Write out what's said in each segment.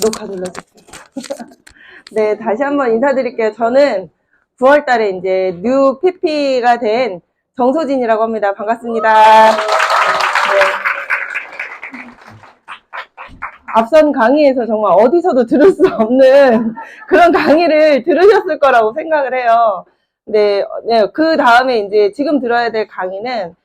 녹화 눌러주세요. 네, 다시 한번 인사드릴게요. 저는 9월 달에 이제 뉴 PP가 된 정소진이라고 합니다. 반갑습니다. 네. 앞선 강의에서 정말 어디서도 들을 수 없는 그런 강의를 들으셨을 거라고 생각을 해요. 네, 그 다음에 이제 지금 들어야 될 강의는,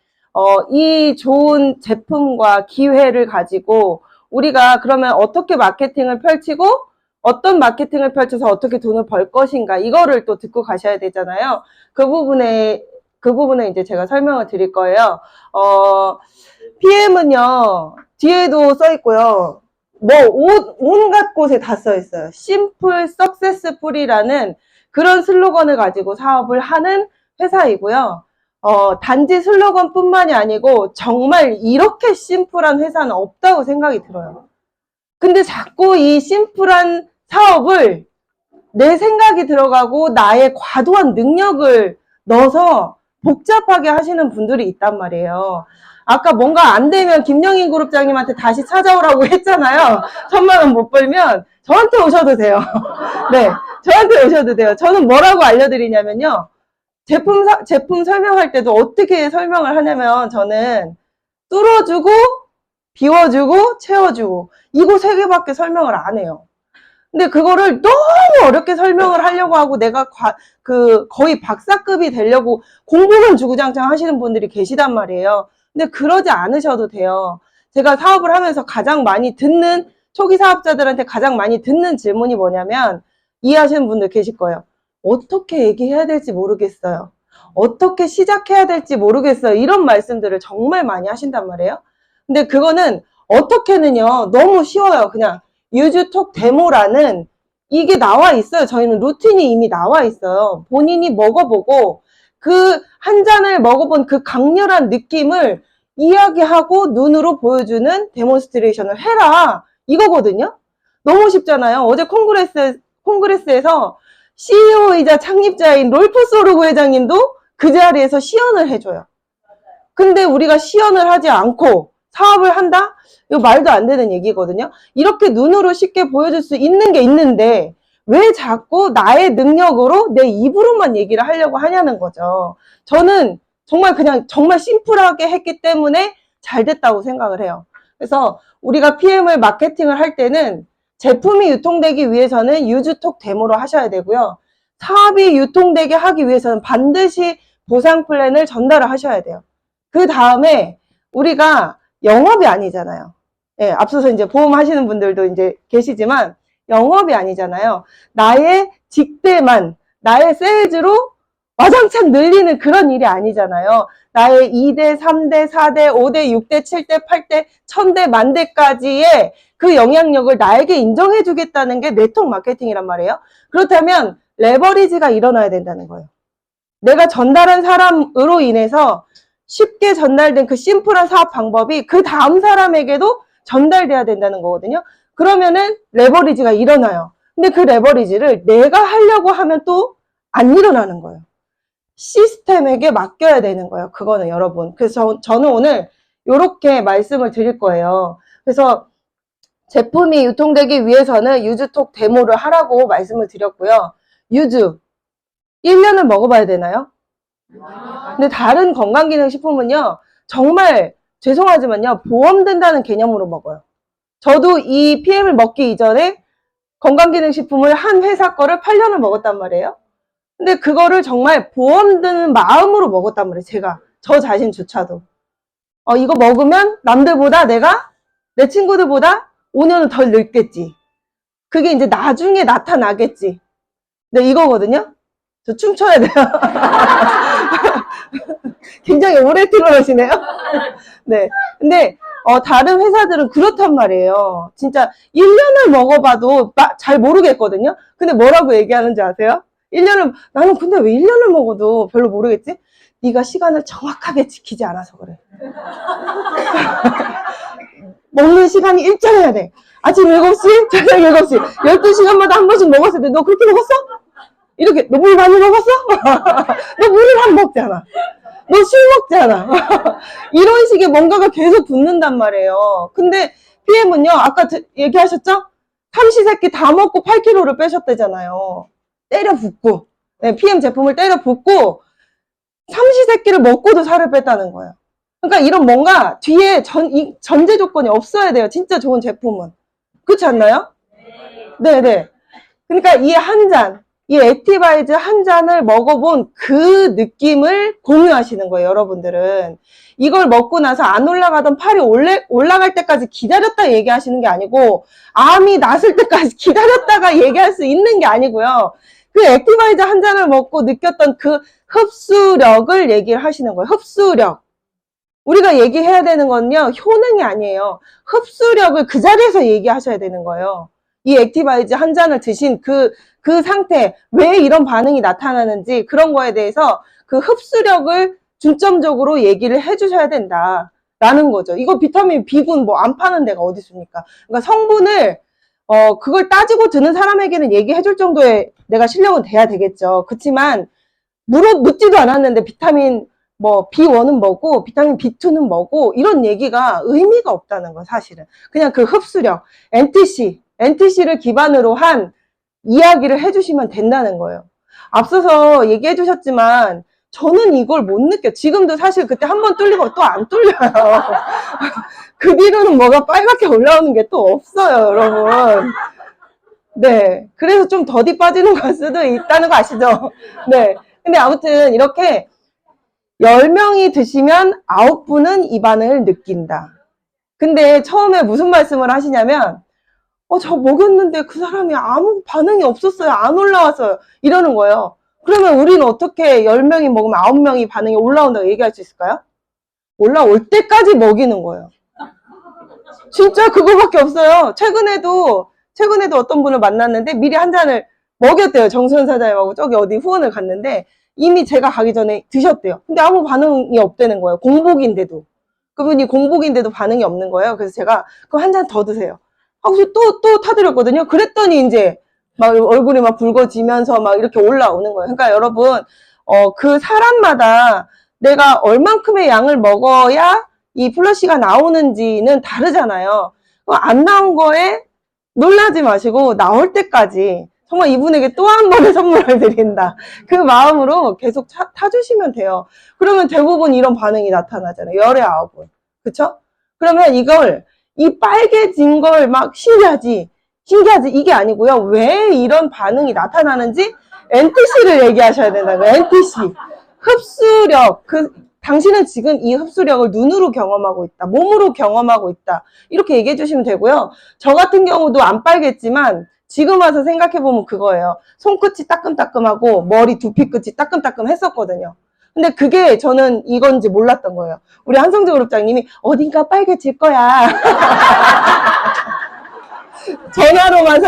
이 좋은 제품과 기회를 가지고 우리가 그러면 어떻게 마케팅을 펼치고 어떤 마케팅을 펼쳐서 어떻게 돈을 벌 것인가, 이거를 또 듣고 가셔야 되잖아요. 그 부분에 이제 제가 설명을 드릴 거예요. PM은요, 뒤에도 써 있고요. 온갖 곳에 다 써 있어요. 심플 석세스풀이라는 그런 슬로건을 가지고 사업을 하는 회사이고요. 단지 슬로건뿐만이 아니고 정말 이렇게 심플한 회사는 없다고 생각이 들어요. 근데 자꾸 이 심플한 사업을 내 생각이 들어가고 나의 과도한 능력을 넣어서 복잡하게 하시는 분들이 있단 말이에요. 아까 뭔가 안 되면 김영인 그룹장님한테 다시 찾아오라고 했잖아요. 1,000만 원 못 벌면 저한테 오셔도 돼요. 네, 저한테 오셔도 돼요. 저는 뭐라고 알려드리냐면요. 제품 설명할 때도 어떻게 설명을 하냐면, 저는 뚫어주고 비워주고 채워주고 이거 3개밖에 설명을 안 해요. 근데 그거를 너무 어렵게 설명을 하려고 하고 내가 거의 박사급이 되려고 공부만 주구장창 하시는 분들이 계시단 말이에요. 근데 그러지 않으셔도 돼요. 제가 사업을 하면서 가장 많이 듣는, 초기 사업자들한테 가장 많이 듣는 질문이 뭐냐면, 이해하시는 분들 계실 거예요. 어떻게 얘기해야 될지 모르겠어요. 어떻게 시작해야 될지 모르겠어요. 이런 말씀들을 정말 많이 하신단 말이에요. 근데 그거는 어떻게는요, 너무 쉬워요. 그냥 유즈톡 데모라는 이게 나와 있어요. 저희는 루틴이 이미 나와 있어요. 본인이 먹어보고 그 한 잔을 먹어본 그 강렬한 느낌을 이야기하고 눈으로 보여주는 데몬스트레이션을 해라, 이거거든요. 너무 쉽잖아요. 어제 콩그레스에서 CEO이자 창립자인 롤프 소르그 회장님도 그 자리에서 시연을 해줘요. 근데 우리가 시연을 하지 않고 사업을 한다? 이거 말도 안 되는 얘기거든요. 이렇게 눈으로 쉽게 보여줄 수 있는 게 있는데 왜 자꾸 나의 능력으로 내 입으로만 얘기를 하려고 하냐는 거죠. 저는 정말 심플하게 했기 때문에 잘 됐다고 생각을 해요. 그래서 우리가 PM을 마케팅을 할 때는 제품이 유통되기 위해서는 유즈톡 데모로 하셔야 되고요. 사업이 유통되게 하기 위해서는 반드시 보상 플랜을 전달을 하셔야 돼요. 그 다음에 우리가 영업이 아니잖아요. 예, 앞서서 이제 보험 하시는 분들도 이제 계시지만 영업이 아니잖아요. 나의 직대만, 나의 세일즈로 와장창 늘리는 그런 일이 아니잖아요. 나의 2대, 3대, 4대, 5대, 6대, 7대, 8대, 1000대, 만대까지의 그 영향력을 나에게 인정해 주겠다는 게 네트워크 마케팅이란 말이에요. 그렇다면 레버리지가 일어나야 된다는 거예요. 내가 전달한 사람으로 인해서 쉽게 전달된 그 심플한 사업 방법이 그 다음 사람에게도 전달돼야 된다는 거거든요. 그러면은 레버리지가 일어나요. 근데 그 레버리지를 내가 하려고 하면 또 안 일어나는 거예요. 시스템에게 맡겨야 되는 거예요. 그거는 여러분. 그래서 저는 오늘 이렇게 말씀을 드릴 거예요. 그래서 제품이 유통되기 위해서는 유즈톡 데모를 하라고 말씀을 드렸고요. 유즈 1년을 먹어봐야 되나요? 근데 다른 건강기능식품은요, 정말 죄송하지만요, 보험된다는 개념으로 먹어요. 저도 이 PM을 먹기 이전에 건강기능식품을 한 회사 거를 8년을 먹었단 말이에요. 근데 그거를 정말 보험드는 마음으로 먹었단 말이에요. 저 자신조차도. 이거 먹으면 남들보다 내 친구들보다 5년은 덜 늙겠지. 그게 이제 나중에 나타나겠지. 네, 이거거든요. 저 춤춰야 돼요. 굉장히 오래 틀어놓으시네요. 네. 근데, 다른 회사들은 그렇단 말이에요. 진짜 1년을 먹어봐도 잘 모르겠거든요. 근데 뭐라고 얘기하는지 아세요? 나는 근데 왜 1년을 먹어도 별로 모르겠지? 네가 시간을 정확하게 지키지 않아서 그래. 먹는 시간이 일정해야 돼. 아침 7시, 저녁 7시, 12시간마다 한 번씩 먹었을 때 너 그렇게 먹었어? 이렇게, 너 물 많이 먹었어? 너 물을 안 먹잖아. 너 술 먹잖아. 이런 식의 뭔가가 계속 붙는단 말이에요. 근데 PM은요, 아까 얘기하셨죠? 삼시세끼 다 먹고 8kg를 빼셨대잖아요. 때려 붓고. 네, PM 제품을 때려 붓고 삼시세끼를 먹고도 살을 뺐다는 거예요. 그러니까 이런 뭔가 뒤에 전제 조건이 없어야 돼요. 진짜 좋은 제품은. 그렇지 않나요? 네네. 그러니까 이 한 잔, 이 액티바이즈 한 잔을 먹어본 그 느낌을 공유하시는 거예요, 여러분들은. 이걸 먹고 나서 안 올라가던 팔이 올라갈 때까지 기다렸다 얘기하시는 게 아니고, 암이 났을 때까지 기다렸다가 얘기할 수 있는 게 아니고요. 그 액티바이즈 한 잔을 먹고 느꼈던 그 흡수력을 얘기를 하시는 거예요. 흡수력. 우리가 얘기해야 되는 건요, 효능이 아니에요. 흡수력을 그 자리에서 얘기하셔야 되는 거예요. 이 액티바이즈 한 잔을 드신 그 상태, 왜 이런 반응이 나타나는지 그런 거에 대해서 그 흡수력을 중점적으로 얘기를 해주셔야 된다라는 거죠. 이거 비타민 B군 뭐 안 파는 데가 어디 있습니까? 그러니까 성분을 그걸 따지고 드는 사람에게는 얘기해 줄 정도의 내가 실력은 돼야 되겠죠. 그렇지만 묻지도 않았는데 비타민 뭐 B1은 뭐고 비타민 B2는 뭐고 이런 얘기가 의미가 없다는 거 사실은. 그냥 그 흡수력, NTC를 기반으로 한 이야기를 해주시면 된다는 거예요. 앞서서 얘기해 주셨지만 저는 이걸 못 느껴. 지금도 사실 그때 한 번 뚫리고 또 안 뚫려요. 그 뒤로는 뭐가 빨갛게 올라오는 게 또 없어요, 여러분. 네. 그래서 좀 더디 빠지는 걸 수도 있다는 거 아시죠? 네. 근데 아무튼 이렇게 10명이 드시면 9분은 이 반응을 느낀다. 근데 처음에 무슨 말씀을 하시냐면 저 먹였는데 그 사람이 아무 반응이 없었어요. 안 올라왔어요. 이러는 거예요. 그러면 우리는 어떻게 10명이 먹으면 9명이 반응이 올라온다고 얘기할 수 있을까요? 올라올 때까지 먹이는 거예요. 진짜 그거밖에 없어요. 최근에도 어떤 분을 만났는데 미리 한 잔을 먹였대요. 정수현 사장님하고 저기 어디 후원을 갔는데 이미 제가 가기 전에 드셨대요. 근데 아무 반응이 없다는 거예요. 공복인데도. 그분이 공복인데도 반응이 없는 거예요. 그래서 제가 그럼 한 잔 더 드세요. 하고서 또 타드렸거든요. 그랬더니 이제 막 얼굴이 막 붉어지면서 막 이렇게 올라오는 거예요. 그러니까 여러분, 그 사람마다 내가 얼만큼의 양을 먹어야 이 플러시가 나오는지는 다르잖아요. 안 나온 거에 놀라지 마시고 나올 때까지 정말 이분에게 또 한 번의 선물을 드린다. 그 마음으로 계속 타주시면 돼요. 그러면 대부분 이런 반응이 나타나잖아요. 열의 9분. 그쵸? 그러면 이 빨개진 걸 막 신기하지 이게 아니고요. 왜 이런 반응이 나타나는지 NTC를 얘기하셔야 된다고요. NTC. 흡수력. 당신은 지금 이 흡수력을 눈으로 경험하고 있다. 몸으로 경험하고 있다. 이렇게 얘기해 주시면 되고요. 저 같은 경우도 안 빨겠지만 지금 와서 생각해보면 그거예요. 손끝이 따끔따끔하고 머리 두피 끝이 따끔따끔 했었거든요. 근데 그게 저는 이건지 몰랐던 거예요. 우리 한성재 그룹장님이 어딘가 빨개질 거야. 전화로만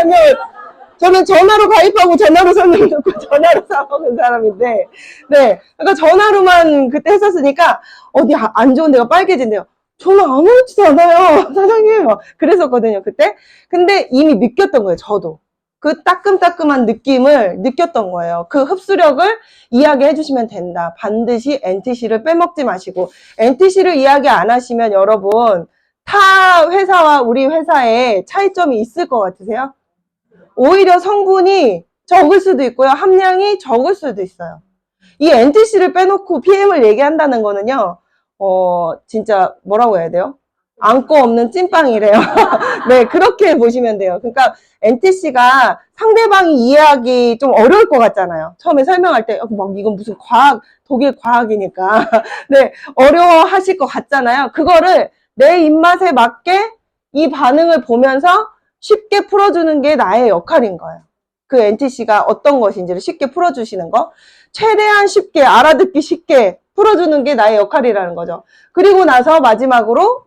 저는 전화로 가입하고 전화로 설명 듣고 전화로 사먹은 사람인데, 네. 그러니까 전화로만 그때 했었으니까 어디 안 좋은 데가 빨개진대요. 저는 아무렇지도 않아요, 사장님. 그랬었거든요, 그때. 근데 이미 느꼈던 거예요, 저도. 그 따끔따끔한 느낌을 느꼈던 거예요. 그 흡수력을 이야기해 주시면 된다. 반드시 NTC를 빼먹지 마시고, NTC를 이야기 안 하시면 여러분, 타 회사와 우리 회사에 차이점이 있을 것 같으세요? 오히려 성분이 적을 수도 있고요. 함량이 적을 수도 있어요. 이 NTC를 빼놓고 PM을 얘기한다는 거는요. 진짜 뭐라고 해야 돼요? 안고 없는 찐빵이래요. 네, 그렇게 보시면 돼요. 그러니까 NTC가 상대방이 이해하기 좀 어려울 것 같잖아요. 처음에 설명할 때 막 이건 무슨 독일 과학이니까 네, 어려워하실 것 같잖아요. 그거를 내 입맛에 맞게 이 반응을 보면서 쉽게 풀어주는 게 나의 역할인 거예요. 그 NTC가 어떤 것인지를 쉽게 풀어주시는 거. 최대한 쉽게, 알아듣기 쉽게 풀어주는 게 나의 역할이라는 거죠. 그리고 나서 마지막으로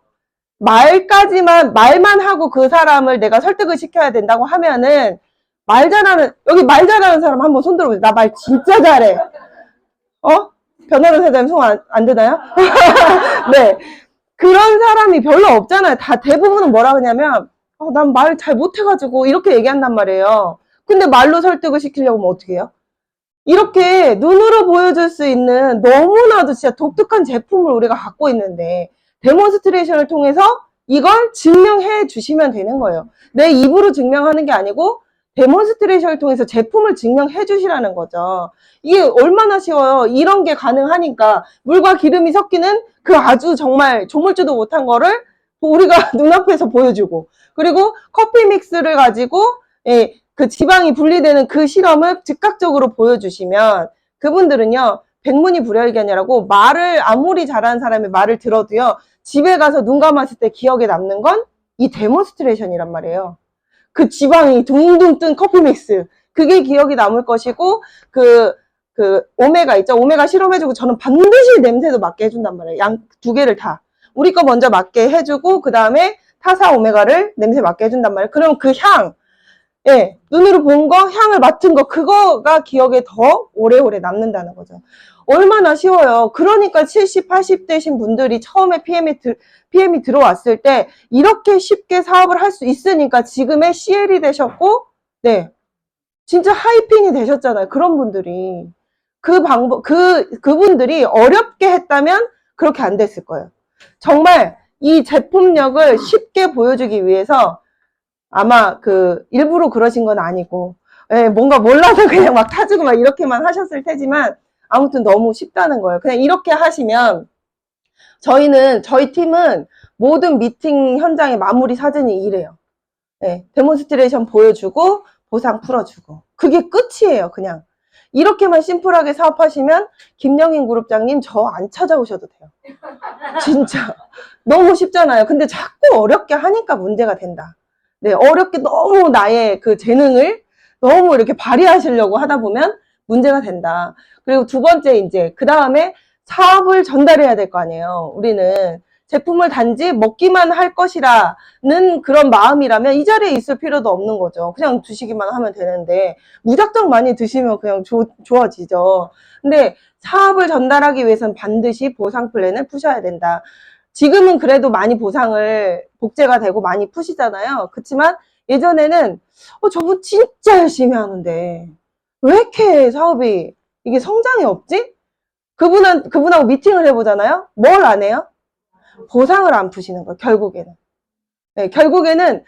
말만 하고 그 사람을 내가 설득을 시켜야 된다고 하면은 여기 말 잘하는 사람 한번 손 들어보세요. 나 말 진짜 잘해. 변호사님 손 안 드나요? 네. 그런 사람이 별로 없잖아요. 다 대부분은 뭐라 그러냐면, 난 말 잘 못해가지고 이렇게 얘기한단 말이에요. 근데 말로 설득을 시키려고 하면 어떻게 해요? 이렇게 눈으로 보여줄 수 있는 너무나도 진짜 독특한 제품을 우리가 갖고 있는데 데몬스트레이션을 통해서 이걸 증명해 주시면 되는 거예요. 내 입으로 증명하는 게 아니고 데몬스트레이션을 통해서 제품을 증명해 주시라는 거죠. 이게 얼마나 쉬워요. 이런 게 가능하니까 물과 기름이 섞이는 그 아주 정말 조물주도 못한 거를 우리가 눈앞에서 보여주고, 그리고 커피 믹스를 가지고 그 지방이 분리되는 그 실험을 즉각적으로 보여주시면 그분들은요, 백문이 불여일견이라고, 말을 아무리 잘하는 사람의 말을 들어도요, 집에 가서 눈 감았을 때 기억에 남는 건 이 데몬스트레이션이란 말이에요. 그 지방이 둥둥 뜬 커피 믹스, 그게 기억이 남을 것이고, 그 오메가 있죠. 오메가 실험해주고 저는 반드시 냄새도 맡게 해준단 말이에요. 양 두 개를 다. 우리 거 먼저 맡게 해주고 그 다음에 타사 오메가를 냄새 맡게 해준단 말이에요. 그럼 그 향, 예, 눈으로 본 거, 향을 맡은 거, 그거가 기억에 더 오래오래 남는다는 거죠. 얼마나 쉬워요. 그러니까 70, 80대신 분들이 처음에 PM이 들어왔을 때 이렇게 쉽게 사업을 할 수 있으니까 지금의 CL이 되셨고, 네, 진짜 하이핀이 되셨잖아요. 그런 분들이. 그분들이 어렵게 했다면 그렇게 안 됐을 거예요. 정말 이 제품력을 쉽게 보여주기 위해서 아마 일부러 그러신 건 아니고, 예, 뭔가 몰라서 그냥 막 타주고 막 이렇게만 하셨을 테지만, 아무튼 너무 쉽다는 거예요. 그냥 이렇게 하시면, 저희 팀은 모든 미팅 현장의 마무리 사진이 이래요. 예, 데몬스트레이션 보여주고, 보상 풀어주고. 그게 끝이에요, 그냥. 이렇게만 심플하게 사업하시면, 김영인 그룹장님 저 안 찾아오셔도 돼요. 진짜. 너무 쉽잖아요. 근데 자꾸 어렵게 하니까 문제가 된다. 네, 어렵게 너무 나의 그 재능을 너무 이렇게 발휘하시려고 하다 보면 문제가 된다. 그리고 두 번째, 이제, 그 다음에 사업을 전달해야 될 거 아니에요. 우리는 제품을 단지 먹기만 할 것이라는 그런 마음이라면 이 자리에 있을 필요도 없는 거죠. 그냥 드시기만 하면 되는데, 무작정 많이 드시면 그냥 좋아지죠. 근데 사업을 전달하기 위해서는 반드시 보상 플랜을 푸셔야 된다. 지금은 그래도 많이 보상을 복제가 되고 많이 푸시잖아요. 그렇지만 예전에는 저분 진짜 열심히 하는데 왜 이렇게 사업이 이게 성장이 없지? 그분하고 미팅을 해보잖아요. 뭘 안 해요? 보상을 안 푸시는 거예요. 결국에는. 네, 결국에는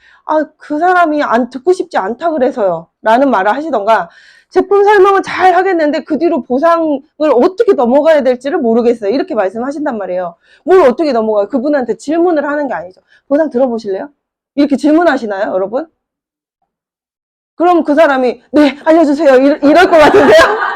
그 사람이 듣고 싶지 않다 그래서요 라는 말을 하시던가, 제품 설명은 잘 하겠는데 그 뒤로 보상을 어떻게 넘어가야 될지를 모르겠어요. 이렇게 말씀하신단 말이에요. 뭘 어떻게 넘어가요? 그분한테 질문을 하는 게 아니죠. 보상 들어보실래요? 이렇게 질문하시나요, 여러분? 그럼 그 사람이 네, 알려주세요. 이럴 것 같은데요?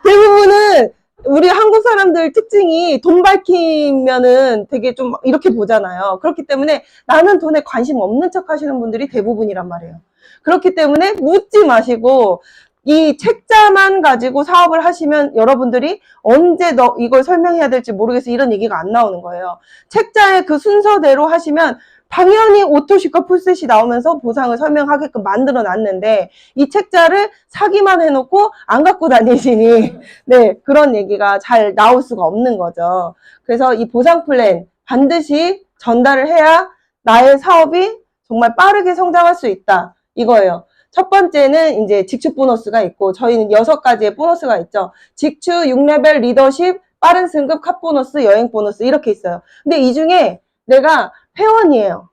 대부분은 우리 한국 사람들 특징이 돈 밝히면은 되게 좀 이렇게 보잖아요. 그렇기 때문에 나는 돈에 관심 없는 척 하시는 분들이 대부분이란 말이에요. 그렇기 때문에 묻지 마시고 이 책자만 가지고 사업을 하시면 여러분들이 언제 이걸 설명해야 될지 모르겠어 이런 얘기가 안 나오는 거예요. 책자의 그 순서대로 하시면 당연히 오토쉽과 풀셋이 나오면서 보상을 설명하게끔 만들어 놨는데 이 책자를 사기만 해놓고 안 갖고 다니시니 네, 그런 얘기가 잘 나올 수가 없는 거죠. 그래서 이 보상 플랜 반드시 전달을 해야 나의 사업이 정말 빠르게 성장할 수 있다. 이거예요. 첫 번째는 이제 직축 보너스가 있고, 저희는 6가지의 보너스가 있죠. 직축, 6레벨, 리더십, 빠른 승급, 컷 보너스, 여행 보너스 이렇게 있어요. 근데 이 중에 내가 회원이에요.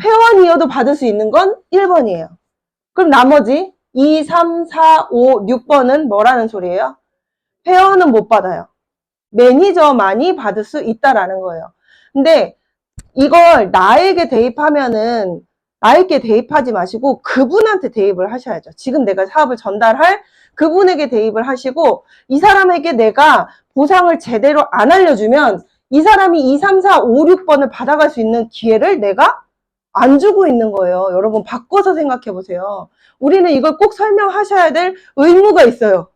회원이어도 받을 수 있는 건 1번이에요. 그럼 나머지 2, 3, 4, 5, 6번은 뭐라는 소리예요? 회원은 못 받아요. 매니저만이 받을 수 있다라는 거예요. 근데 이걸 나에게 대입하면은 나에게 대입하지 마시고 그분한테 대입을 하셔야죠. 지금 내가 사업을 전달할 그분에게 대입을 하시고, 이 사람에게 내가 보상을 제대로 안 알려주면 이 사람이 2, 3, 4, 5, 6번을 받아갈 수 있는 기회를 내가 안 주고 있는 거예요. 여러분 바꿔서 생각해 보세요. 우리는 이걸 꼭 설명하셔야 될 의무가 있어요.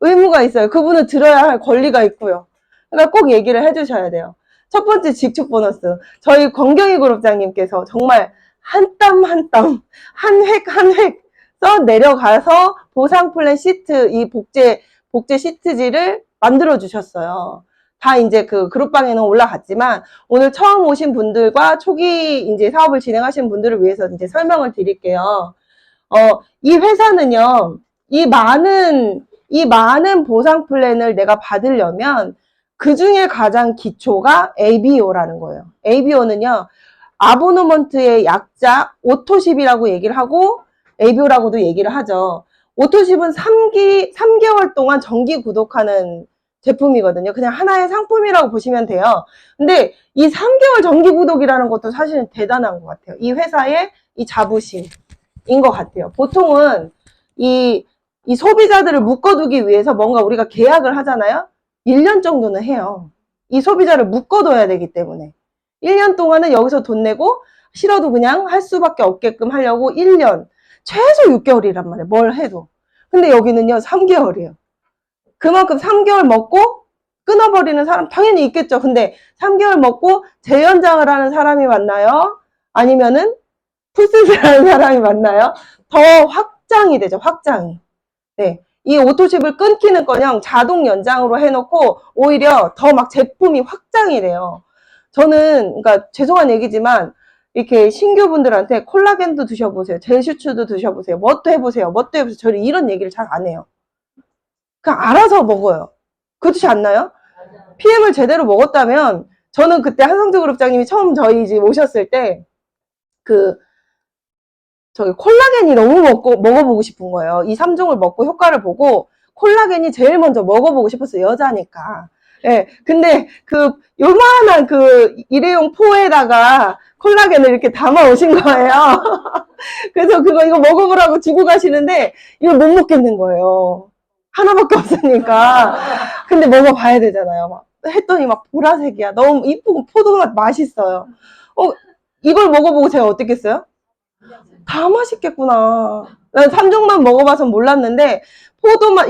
의무가 있어요. 그분은 들어야 할 권리가 있고요. 그러니까 꼭 얘기를 해주셔야 돼요. 첫 번째 직축 보너스. 저희 권경희 그룹장님께서 정말 한 땀 한 땀, 한 획 한 획 써 내려가서 보상 플랜 시트, 이 복제 시트지를 만들어 주셨어요. 다 이제 그 그룹방에는 올라갔지만 오늘 처음 오신 분들과 초기 이제 사업을 진행하시는 분들을 위해서 이제 설명을 드릴게요. 이 회사는요, 이 많은 보상 플랜을 내가 받으려면 그 중에 가장 기초가 ABO라는 거예요. ABO는요, 아보너먼트의 약자 오토십이라고 얘기를 하고 에이뷰라고도 얘기를 하죠. 오토십은 3개월 동안 정기 구독하는 제품이거든요. 그냥 하나의 상품이라고 보시면 돼요. 근데 이 3개월 정기 구독이라는 것도 사실은 대단한 것 같아요. 이 회사의 이 자부심인 것 같아요. 보통은 이 소비자들을 묶어두기 위해서 뭔가 우리가 계약을 하잖아요. 1년 정도는 해요. 이 소비자를 묶어둬야 되기 때문에 1년 동안은 여기서 돈 내고 싫어도 그냥 할 수밖에 없게끔 하려고 1년, 최소 6개월이란 말이에요. 뭘 해도. 근데 여기는요 3개월이에요. 그만큼 3개월 먹고 끊어버리는 사람 당연히 있겠죠. 근데 3개월 먹고 재연장을 하는 사람이 많나요? 아니면은 풀셋을 하는 사람이 많나요? 더 확장이 되죠. 확장이. 네. 이 오토십을 끊기는커녕 자동 연장으로 해놓고 오히려 더 막 제품이 확장이 돼요. 저는 그러니까 죄송한 얘기지만 이렇게 신규분들한테 콜라겐도 드셔보세요. 젤슈츠도 드셔보세요. 뭣도 해보세요. 뭣도 해보세요. 저는 이런 얘기를 잘 안 해요. 그냥 알아서 먹어요. 그렇지 않나요? PM을 제대로 먹었다면 저는 그때 한성주 그룹장님이 처음 저희 집 오셨을 때 저기 콜라겐이 너무 먹어보고 싶은 거예요. 이 3종을 먹고 효과를 보고 콜라겐이 제일 먼저 먹어보고 싶었어요. 여자니까. 예. 근데 요만한 일회용 포에다가 콜라겐을 이렇게 담아 오신 거예요. 그래서 이거 먹어보라고 주고 가시는데 이걸 못 먹겠는 거예요. 하나밖에 없으니까. 근데 먹어봐야 되잖아요. 막 했더니 막 보라색이야. 너무 이쁘고 포도맛 맛있어요. 이걸 먹어보고 제가 어떻겠어요? 다 맛있겠구나. 난 3종만 먹어봐서 몰랐는데 포도맛,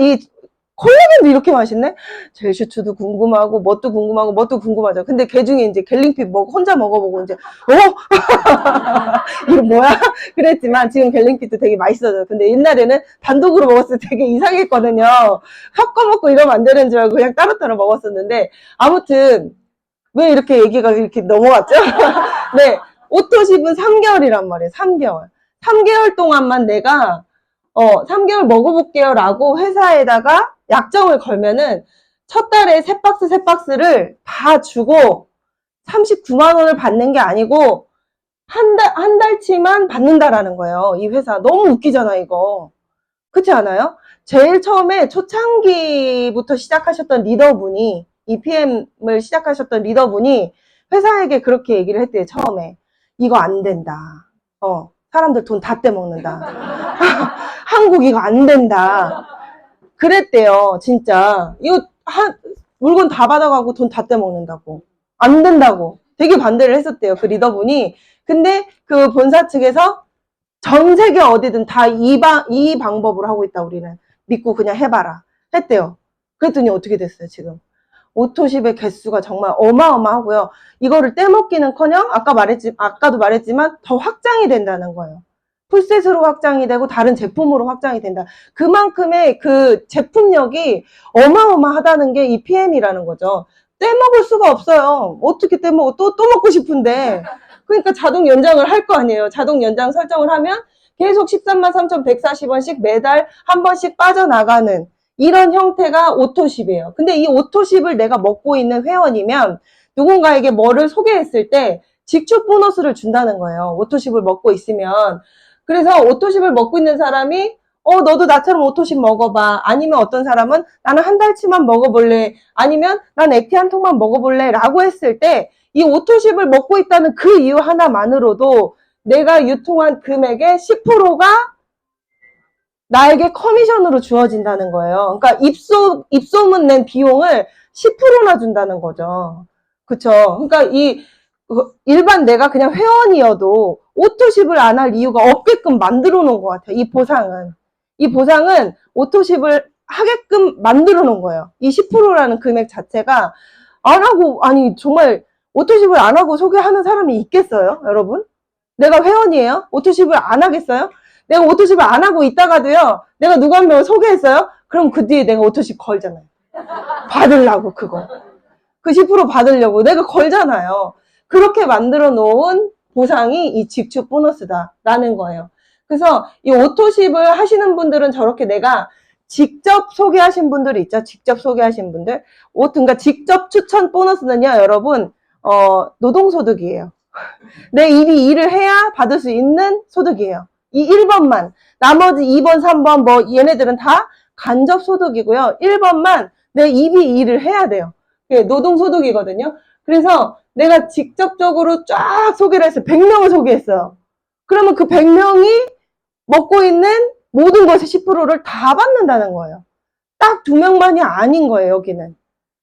콜라겐도 이렇게 맛있네? 젤슈츠도 궁금하고 뭣도 궁금하고 뭣도 궁금하죠. 근데 그 중에 이제 갤링핏 혼자 먹어보고 이제 이거 뭐야? 그랬지만 지금 갤링핏도 되게 맛있어져요. 근데 옛날에는 단독으로 먹었을 때 되게 이상했거든요. 섞어 먹고 이러면 안 되는 줄 알고 그냥 따로따로 먹었었는데 아무튼 왜 이렇게 얘기가 이렇게 넘어갔죠? 네. 오토십은 3개월이란 말이에요. 3개월. 3개월 동안만 내가 3개월 먹어볼게요 라고 회사에다가 약정을 걸면은 첫 달에 3박스를 다 주고 39만 원을 받는 게 아니고 한 달치만 받는다라는 거예요. 이 회사. 너무 웃기잖아, 이거. 그렇지 않아요? 제일 처음에 초창기부터 시작하셨던 리더분이, 이 PM을 시작하셨던 리더분이 회사에게 그렇게 얘기를 했대요, 처음에. 이거 안 된다. 사람들 돈 다 떼먹는다. 한국 이거 안 된다. 그랬대요, 진짜. 이거 물건 다 받아가고 돈 다 떼먹는다고. 안 된다고. 되게 반대를 했었대요, 그 리더분이. 근데 그 본사 측에서 전 세계 어디든 다 이 방법으로 하고 있다, 우리는. 믿고 그냥 해봐라. 했대요. 그랬더니 어떻게 됐어요, 지금? 오토십의 개수가 정말 어마어마하고요. 이거를 떼먹기는커녕 아까도 말했지만 더 확장이 된다는 거예요. 풀셋으로 확장이 되고 다른 제품으로 확장이 된다. 그만큼의 그 제품력이 어마어마하다는 게 이 PM이라는 거죠. 떼먹을 수가 없어요. 어떻게 떼먹어? 또 먹고 싶은데. 그러니까 자동 연장을 할 거 아니에요. 자동 연장 설정을 하면 계속 133,140원씩 매달 한 번씩 빠져나가는 이런 형태가 오토십이에요. 근데 이 오토십을 내가 먹고 있는 회원이면 누군가에게 뭐를 소개했을 때 직축 보너스를 준다는 거예요. 오토십을 먹고 있으면. 그래서 오토십을 먹고 있는 사람이 너도 나처럼 오토십 먹어봐. 아니면 어떤 사람은 나는 한 달치만 먹어볼래. 아니면 난 액티 한 통만 먹어볼래. 라고 했을 때 이 오토십을 먹고 있다는 그 이유 하나만으로도 내가 유통한 금액의 10%가 나에게 커미션으로 주어진다는 거예요. 그러니까 입소문 낸 비용을 10%나 준다는 거죠. 그쵸? 그러니까 일반 내가 그냥 회원이어도 오토십을 안 할 이유가 없게끔 만들어 놓은 것 같아요. 이 보상은 오토십을 하게끔 만들어 놓은 거예요. 이 10%라는 금액 자체가 안 하고, 아니, 정말 오토십을 안 하고 소개하는 사람이 있겠어요? 여러분? 내가 회원이에요? 오토십을 안 하겠어요? 내가 오토십을 안 하고 있다가도요, 내가 누구 한 명을 소개했어요? 그럼 그 뒤에 내가 오토십 걸잖아요. 받으려고, 그거. 그 10% 받으려고 내가 걸잖아요. 그렇게 만들어 놓은 보상이 이 직축 보너스다라는 거예요. 그래서 이 오토십을 하시는 분들은 저렇게 내가 직접 소개하신 분들이 있죠. 직접 소개하신 분들. 그러니까 직접 추천 보너스는요, 여러분, 노동소득이에요. 내 입이 일을 해야 받을 수 있는 소득이에요. 이 1번만. 나머지 2번, 3번 뭐 얘네들은 다 간접 소득이고요. 1번만 내 입이 일을 해야 돼요. 그게 노동소득이거든요. 그래서 내가 직접적으로 쫙 소개를 했어요. 100명을 소개했어요. 그러면 그 100명이 먹고 있는 모든 것의 10%를 다 받는다는 거예요. 딱 2명만이 아닌 거예요, 여기는.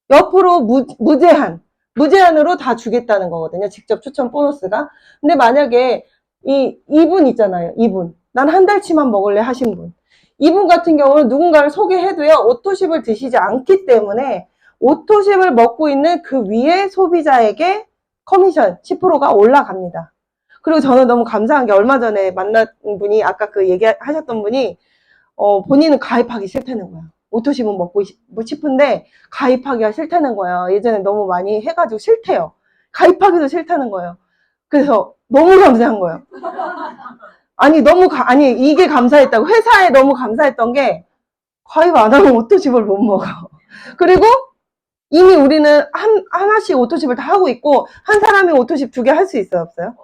옆으로 무제한으로 다 주겠다는 거거든요. 직접 추천 보너스가. 근데 만약에 이분 있잖아요. 이분. 난 한 달치만 먹을래 하신 분. 이분 같은 경우는 누군가를 소개해도요. 오토십을 드시지 않기 때문에 오토십을 먹고 있는 그 위에 소비자에게 커미션 10%가 올라갑니다. 그리고 저는 너무 감사한 게 얼마 전에 만난 분이 아까 그 얘기하셨던 분이 본인은 가입하기 싫다는 거예요. 오토십은 먹고 싶은데 가입하기가 싫다는 거예요. 예전에 너무 많이 해가지고 싫대요. 가입하기도 싫다는 거예요. 그래서 너무 감사한 거예요. 아니 이게 감사했다고. 회사에 너무 감사했던 게 가입 안 하면 오토십을 못 먹어. 그리고 이미 우리는 하나씩 오토십을 다 하고 있고 한 사람이 오토십 2개 할 수 있어요? 없어요?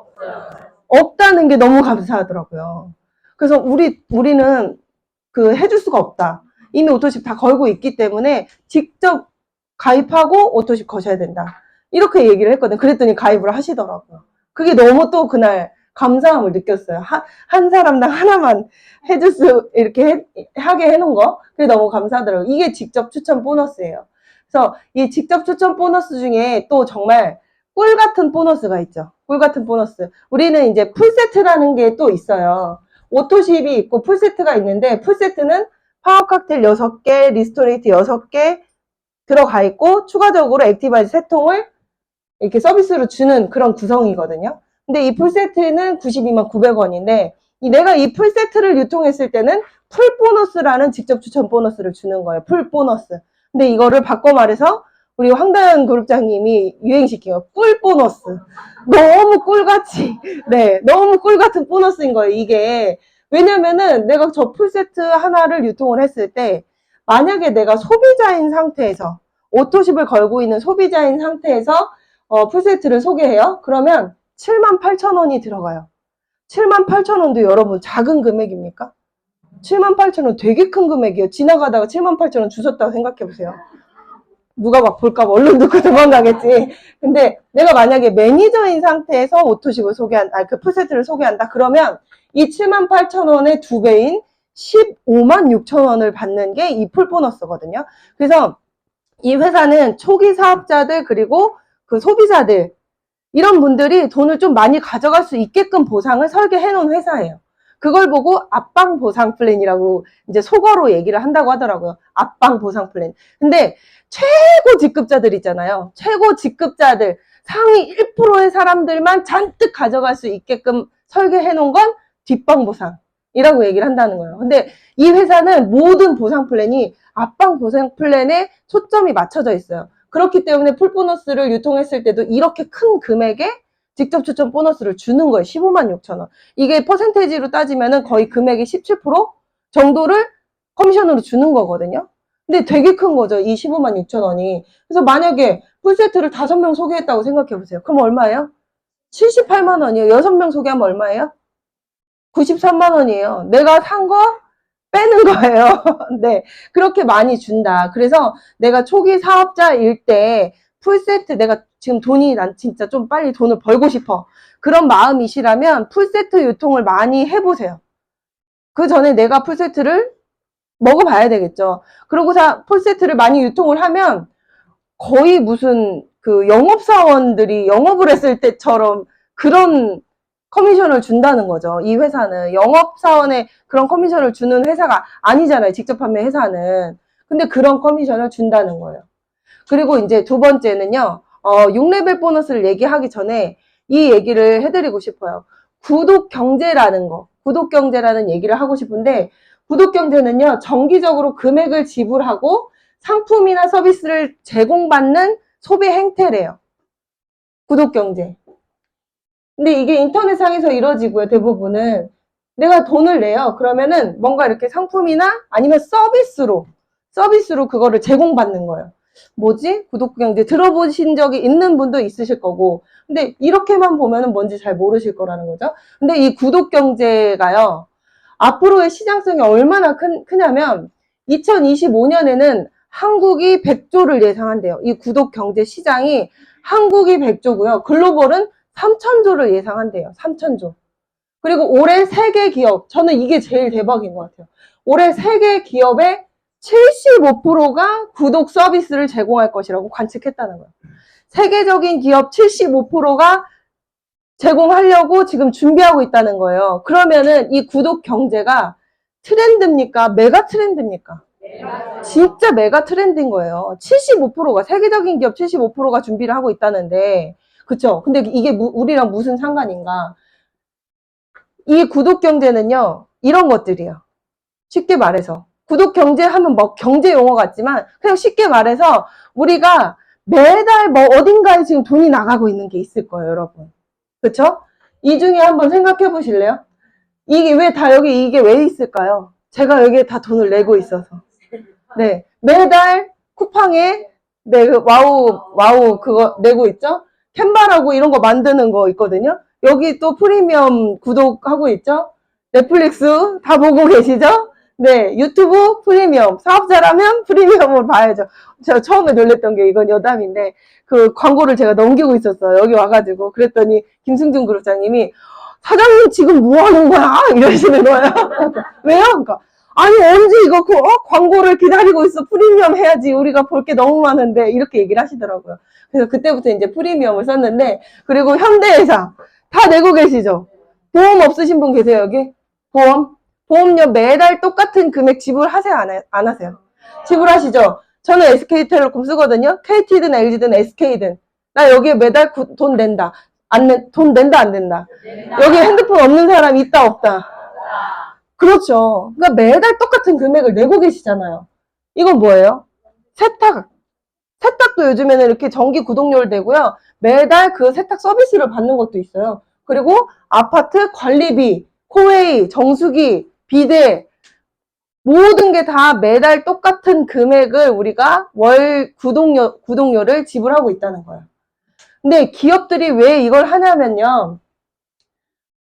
없다는 게 너무 감사하더라고요. 그래서 우리는 해줄 수가 없다. 이미 오토십 다 걸고 있기 때문에 직접 가입하고 오토십 거셔야 된다. 이렇게 얘기를 했거든요. 그랬더니 가입을 하시더라고요. 그게 너무 또 그날 감사함을 느꼈어요. 한 사람당 하나만 이렇게 하게 해놓은 거. 그게 너무 감사하더라고요. 이게 직접 추천 보너스예요. 그래서 이 직접 추천 보너스 중에 또 정말 꿀 같은 보너스가 있죠. 꿀 같은 보너스. 우리는 이제 풀세트라는 게 또 있어요. 오토십이 있고 풀세트가 있는데 풀세트는 파워 칵테일 6개, 리스토레이트 6개 들어가 있고 추가적으로 액티바이즈 3통을 이렇게 서비스로 주는 그런 구성이거든요. 근데 이 풀세트는 92만 900원인데 내가 이 풀세트를 유통했을 때는 풀 보너스라는 직접 추천 보너스를 주는 거예요. 풀 보너스. 근데 이거를 바꿔 말해서 우리 황다현 그룹장님이 유행시킨 거 꿀 보너스. 너무 꿀같이, 네, 너무 꿀같은 보너스인 거예요, 이게. 왜냐면은 내가 저 풀세트 하나를 유통을 했을 때 만약에 내가 소비자인 상태에서 오토십을 걸고 있는 소비자인 상태에서 풀세트를 소개해요. 그러면 78,000원이 들어가요. 78,000원도 여러분 작은 금액입니까? 78,000원 되게 큰 금액이에요. 지나가다가 78,000원 주셨다고 생각해보세요. 누가 막 볼까봐 얼른 넣고 도망가겠지. 근데 내가 만약에 매니저인 상태에서 오토십을 그 풀세트를 소개한다. 그러면 이 78,000원의 2배인 15만 6천원을 받는 게 이 풀보너스거든요. 그래서 이 회사는 초기 사업자들 그리고 그 소비자들 이런 분들이 돈을 좀 많이 가져갈 수 있게끔 보상을 설계해 놓은 회사예요. 그걸 보고 앞방 보상 플랜이라고 이제 속어로 얘기를 한다고 하더라고요. 앞방 보상 플랜. 근데 최고 직급자들 있잖아요. 최고 직급자들 상위 1%의 사람들만 잔뜩 가져갈 수 있게끔 설계해 놓은 건 뒷방 보상이라고 얘기를 한다는 거예요. 근데 이 회사는 모든 보상 플랜이 앞방 보상 플랜에 초점이 맞춰져 있어요. 그렇기 때문에 풀보너스를 유통했을 때도 이렇게 큰 금액의 직접 추천 보너스를 주는 거예요. 15만 6천원. 이게 퍼센테이지로 따지면은 거의 금액의 17% 정도를 커미션으로 주는 거거든요. 근데 되게 큰 거죠. 이 15만 6천원이. 그래서 만약에 풀세트를 5명 소개했다고 생각해보세요. 그럼 얼마예요? 78만 원이에요. 6명 소개하면 얼마예요? 93만 원이에요. 내가 산 거 빼는 거예요. 네. 그렇게 많이 준다. 그래서 내가 초기 사업자일 때 풀세트 내가 지금 난 진짜 좀 빨리 돈을 벌고 싶어. 그런 마음이시라면 풀세트 유통을 많이 해보세요. 그 전에 내가 풀세트를 먹어봐야 되겠죠. 그러고서 풀세트를 많이 유통을 하면 거의 무슨 그 영업사원들이 영업을 했을 때처럼 그런 커미션을 준다는 거죠. 이 회사는 영업사원의 그런 커미션을 주는 회사가 아니잖아요. 직접 판매 회사는. 근데 그런 커미션을 준다는 거예요. 그리고 이제 두 번째는요. 6레벨 보너스를 얘기하기 전에 이 얘기를 해드리고 싶어요. 구독 경제라는 거. 구독 경제라는 얘기를 하고 싶은데 구독 경제는요. 정기적으로 금액을 지불하고 상품이나 서비스를 제공받는 소비 행태래요. 구독 경제. 근데 이게 인터넷상에서 이루어지고요. 대부분은 내가 돈을 내요. 그러면은 뭔가 이렇게 상품이나 아니면 서비스로 그거를 제공받는 거예요. 뭐지? 구독경제 들어보신 적이 있는 분도 있으실 거고, 근데 이렇게만 보면은 뭔지 잘 모르실 거라는 거죠. 근데 이 구독경제가요, 앞으로의 시장성이 얼마나 크냐면, 2025년에는 한국이 100조를 예상한대요. 이 구독경제 시장이 한국이 100조고요. 글로벌은 3천조를 예상한대요. 3천조. 그리고 올해 세계 기업, 저는 이게 제일 대박인 것 같아요. 올해 세계 기업의 75%가 구독 서비스를 제공할 것이라고 관측했다는 거예요. 세계적인 기업 75%가 제공하려고 지금 준비하고 있다는 거예요. 그러면은 이 구독 경제가 트렌드입니까? 메가 트렌드입니까? 진짜 메가 트렌드인 거예요. 75%가, 세계적인 기업 75%가 준비를 하고 있다는데, 그쵸? 근데 이게 우리랑 무슨 상관인가? 이 구독 경제는요, 이런 것들이에요. 쉽게 말해서. 구독 경제 하면 뭐 경제 용어 같지만, 그냥 쉽게 말해서, 우리가 매달 뭐 어딘가에 지금 돈이 나가고 있는 게 있을 거예요, 여러분. 그쵸? 이 중에 한번 생각해 보실래요? 이게 왜 다 여기 이게 왜 있을까요? 제가 여기에 다 돈을 내고 있어서. 네. 매달 쿠팡에 네, 와우 그거 내고 있죠? 캔바라고 이런 거 만드는 거 있거든요. 여기 또 프리미엄 구독하고 있죠? 넷플릭스 다 보고 계시죠? 네, 유튜브 프리미엄. 사업자라면 프리미엄을 봐야죠. 제가 처음에 놀랬던 게 이건 여담인데, 그 광고를 제가 넘기고 있었어요. 여기 와가지고. 그랬더니 김승준 그룹장님이, 사장님 지금 뭐 하는 거야? 이러시는 거예요. 왜요? 그러니까, 아니, 언제 이거 광고를 기다리고 있어. 프리미엄 해야지. 우리가 볼 게 너무 많은데. 이렇게 얘기를 하시더라고요. 그래서 그때부터 이제 프리미엄을 썼는데, 그리고 현대해상. 다 내고 계시죠? 보험 없으신 분 계세요, 여기? 보험료 매달 똑같은 금액 지불하세요, 안 하세요? 지불하시죠? 저는 SK텔레콤 쓰거든요. KT든 LG든 SK든. 나 여기에 매달 돈 낸다. 돈 낸다, 안 낸다? 여기 핸드폰 없는 사람 있다, 없다? 그렇죠. 그러니까 매달 똑같은 금액을 내고 계시잖아요. 이건 뭐예요? 세탁. 세탁도 요즘에는 이렇게 정기 구독료를 내고요. 매달 그 세탁 서비스를 받는 것도 있어요. 그리고 아파트 관리비, 코웨이, 정수기, 비데 모든 게 다 매달 똑같은 금액을 우리가 월 구독료를 지불하고 있다는 거예요. 근데 기업들이 왜 이걸 하냐면요.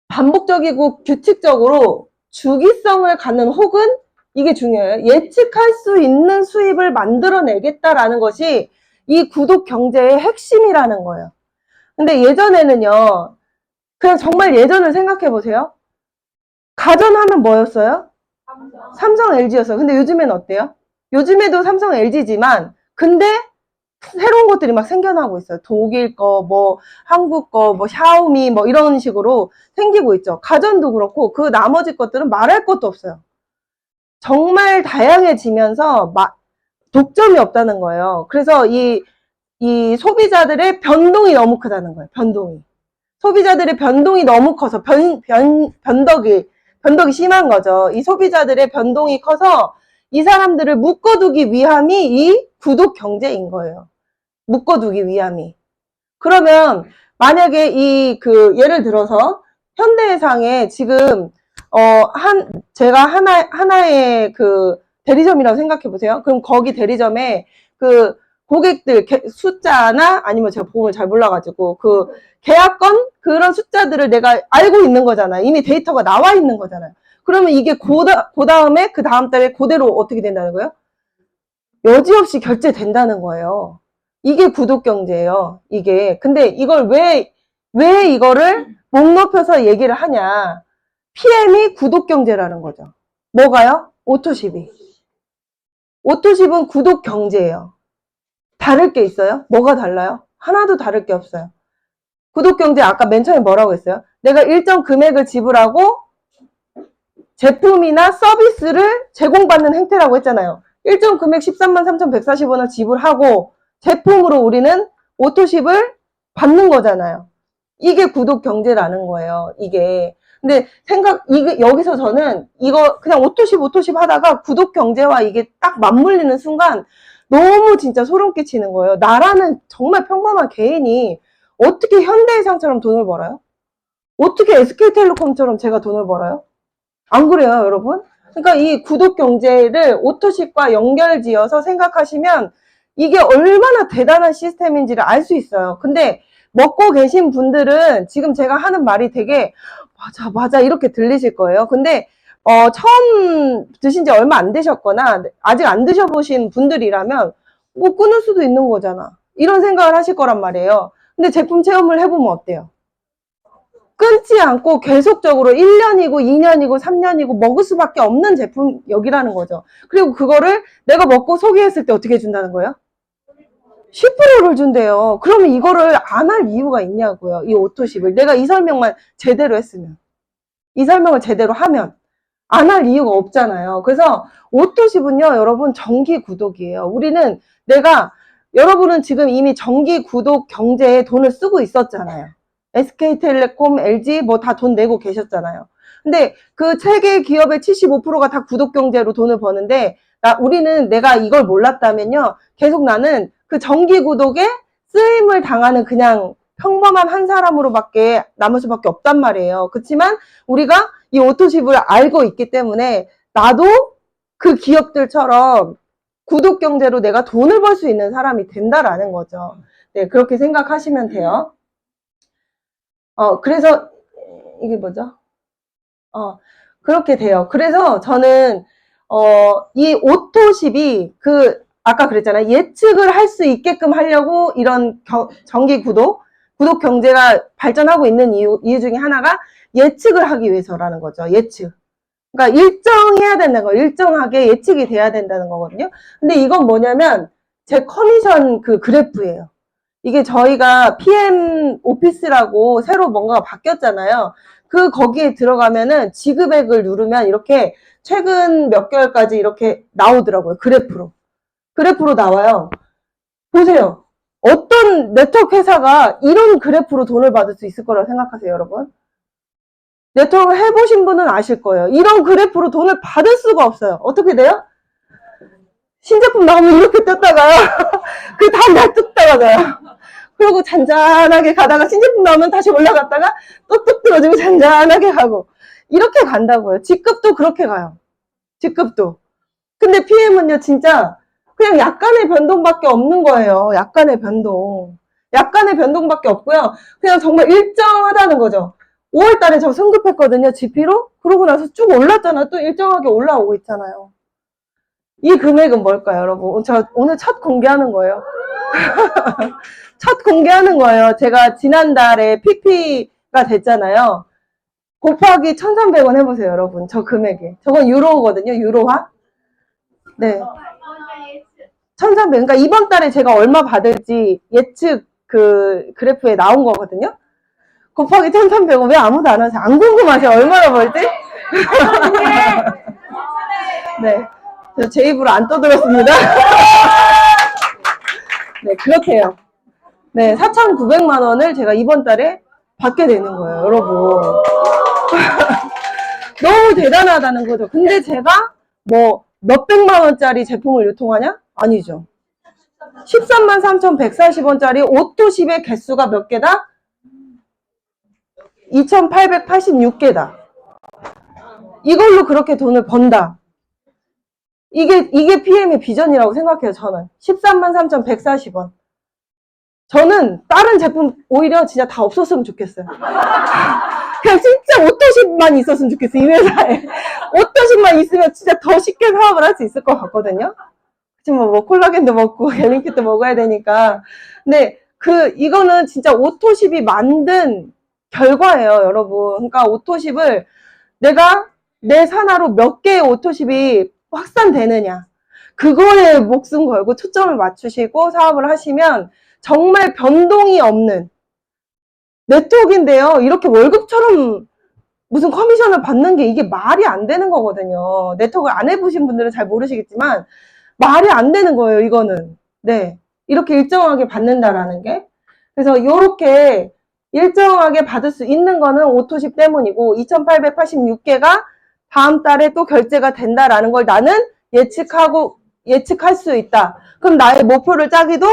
반복적이고 규칙적으로 주기성을 갖는 혹은 이게 중요해요. 예측할 수 있는 수입을 만들어내겠다라는 것이 이 구독 경제의 핵심이라는 거예요. 근데 예전에는요. 그냥 정말 예전을 생각해 보세요. 가전하면 뭐였어요? 삼성, LG였어요. 근데 요즘엔 어때요? 요즘에도 삼성, LG지만 근데 새로운 것들이 막 생겨나고 있어요. 독일 거, 뭐 한국 거, 뭐 샤오미 뭐 이런 식으로 생기고 있죠. 가전도 그렇고 그 나머지 것들은 말할 것도 없어요. 정말 다양해지면서 독점이 없다는 거예요. 그래서 이 소비자들의 변동이 너무 크다는 거예요. 변동이. 소비자들의 변동이 너무 커서 변덕이 심한 거죠. 이 소비자들의 변동이 커서 이 사람들을 묶어두기 위함이 이 구독 경제인 거예요. 묶어두기 위함이. 그러면 만약에 예를 들어서 현대해상에 지금 제가 하나의 그 대리점이라고 생각해 보세요. 그럼 거기 대리점에 그 고객들 숫자나 아니면 제가 보험을 잘 몰라가지고 그 계약건 그런 숫자들을 내가 알고 있는 거잖아요. 이미 데이터가 나와 있는 거잖아요. 그러면 이게 다음에 그 다음 달에 그대로 어떻게 된다는 거예요? 여지없이 결제된다는 거예요. 이게 구독 경제예요. 이게. 근데 이걸 왜 이거를 목 높여서 얘기를 하냐. PM이 구독 경제라는 거죠. 뭐가요? 오토십이. 오토십은 구독 경제예요. 다를 게 있어요? 뭐가 달라요? 하나도 다를 게 없어요. 구독 경제 아까 맨 처음에 뭐라고 했어요? 내가 일정 금액을 지불하고 제품이나 서비스를 제공받는 행태라고 했잖아요. 일정 금액 13만 3,140원을 지불하고 제품으로 우리는 오토십을 받는 거잖아요. 이게 구독 경제라는 거예요. 이게. 근데 여기서 저는 이거 그냥 오토십 하다가 구독 경제와 이게 딱 맞물리는 순간 너무 진짜 소름 끼치는 거예요. 나라는 정말 평범한 개인이 어떻게 현대해상처럼 돈을 벌어요? 어떻게 SK텔레콤처럼 제가 돈을 벌어요? 안 그래요, 여러분? 그러니까 이 구독 경제를 오토십과 연결지어서 생각하시면 이게 얼마나 대단한 시스템인지를 알 수 있어요. 근데 먹고 계신 분들은 지금 제가 하는 말이 되게 맞아 이렇게 들리실 거예요. 근데 처음 드신 지 얼마 안 되셨거나 아직 안 드셔보신 분들이라면 뭐 끊을 수도 있는 거잖아, 이런 생각을 하실 거란 말이에요. 근데 제품 체험을 해보면 어때요? 끊지 않고 계속적으로 1년이고 2년이고 3년이고 먹을 수밖에 없는 제품력이라는 거죠. 그리고 그거를 내가 먹고 소개했을 때 어떻게 준다는 거예요? 10%를 준대요. 그러면 이거를 안 할 이유가 있냐고요. 이 오토십을 내가 이 설명만 제대로 했으면, 이 설명을 제대로 하면 안 할 이유가 없잖아요. 그래서 오토십은요, 여러분, 정기 구독이에요. 우리는 여러분은 지금 이미 정기 구독 경제에 돈을 쓰고 있었잖아요. SK텔레콤, LG 뭐 다 돈 내고 계셨잖아요. 근데 그 세계 기업의 75%가 다 구독 경제로 돈을 버는데 우리는 내가 이걸 몰랐다면요, 계속 나는 그 정기 구독에 쓰임을 당하는 그냥 평범한 한 사람으로밖에 남을 수밖에 없단 말이에요. 그렇지만 우리가 이 오토십을 알고 있기 때문에 나도 그 기업들처럼 구독 경제로 내가 돈을 벌 수 있는 사람이 된다라는 거죠. 네, 그렇게 생각하시면 돼요. 그래서 이게 뭐죠? 그렇게 돼요. 그래서 저는 이 오토십이 아까 그랬잖아요. 예측을 할 수 있게끔 하려고 이런 정기 구독 경제가 발전하고 있는 이유 중에 하나가 예측을 하기 위해서라는 거죠. 예측. 그러니까 일정해야 된다는 거예요. 일정하게 예측이 돼야 된다는 거거든요. 근데 이건 뭐냐면 제 커미션 그 그래프예요. 이게 저희가 PM 오피스라고 새로 뭔가가 바뀌었잖아요. 거기에 들어가면은 지급액을 누르면 이렇게 최근 몇 개월까지 이렇게 나오더라고요. 그래프로 나와요. 보세요. 어떤 네트워크 회사가 이런 그래프로 돈을 받을 수 있을 거라고 생각하세요, 여러분? 네트워크 해보신 분은 아실 거예요. 이런 그래프로 돈을 받을 수가 없어요. 어떻게 돼요? 신제품 나오면 이렇게 떴다가 그 다음날 뚝 떨어져요. 그러고 잔잔하게 가다가 신제품 나오면 다시 올라갔다가 또 뚝 떨어지고 잔잔하게 가고 이렇게 간다고요. 직급도 그렇게 가요. 직급도. 근데 PM은요, 진짜 그냥 약간의 변동밖에 없는 거예요. 약간의 변동밖에 없고요. 그냥 정말 일정하다는 거죠. 5월 달에 저 승급했거든요, GP로. 그러고 나서 쭉 올랐잖아. 또 일정하게 올라오고 있잖아요. 이 금액은 뭘까요, 여러분? 저 오늘 첫 공개하는 거예요. 첫 공개하는 거예요. 제가 지난달에 PP가 됐잖아요. 곱하기 1,300원 해보세요, 여러분. 저 금액이. 저건 유로거든요, 유로화. 네. 1,300. 그러니까 이번 달에 제가 얼마 받을지 예측 그래프에 나온 거거든요. 곱하기 1,300원. 왜 아무도 안 하세요? 안 궁금하세요? 얼마나 벌지? 네. 제 입으로 안 떠들었습니다. 네, 그렇게 해요. 네, 4,900만 원을 제가 이번 달에 받게 되는 거예요, 여러분. 너무 대단하다는 거죠. 근데 제가 뭐 몇백만 원짜리 제품을 유통하냐? 아니죠. 13만 3,140원짜리 오토십의 개수가 몇 개다? 2,886개다. 이걸로 그렇게 돈을 번다. 이게 PM의 비전이라고 생각해요, 저는. 13만 3,140원. 저는 다른 제품 오히려 진짜 다 없었으면 좋겠어요. 그냥 진짜 오토십만 있었으면 좋겠어요, 이 회사에. 오토십만 있으면 진짜 더 쉽게 사업을 할 수 있을 것 같거든요. 그치만 뭐 콜라겐도 먹고 갤린킷도 먹어야 되니까. 근데 이거는 진짜 오토십이 만든 결과예요, 여러분. 그러니까 오토십을 내가 내 산하로 몇 개의 오토십이 확산되느냐, 그거에 목숨 걸고 초점을 맞추시고 사업을 하시면 정말 변동이 없는 네트워크인데요, 이렇게 월급처럼 무슨 커미션을 받는 게 이게 말이 안 되는 거거든요. 네트워크를 안 해보신 분들은 잘 모르시겠지만 말이 안 되는 거예요, 이거는. 네, 이렇게 일정하게 받는다라는 게. 그래서 이렇게 일정하게 받을 수 있는 거는 오토십 때문이고, 2,886개가 다음 달에 또 결제가 된다라는 걸 나는 예측할 수 있다. 그럼 나의 목표를 짜기도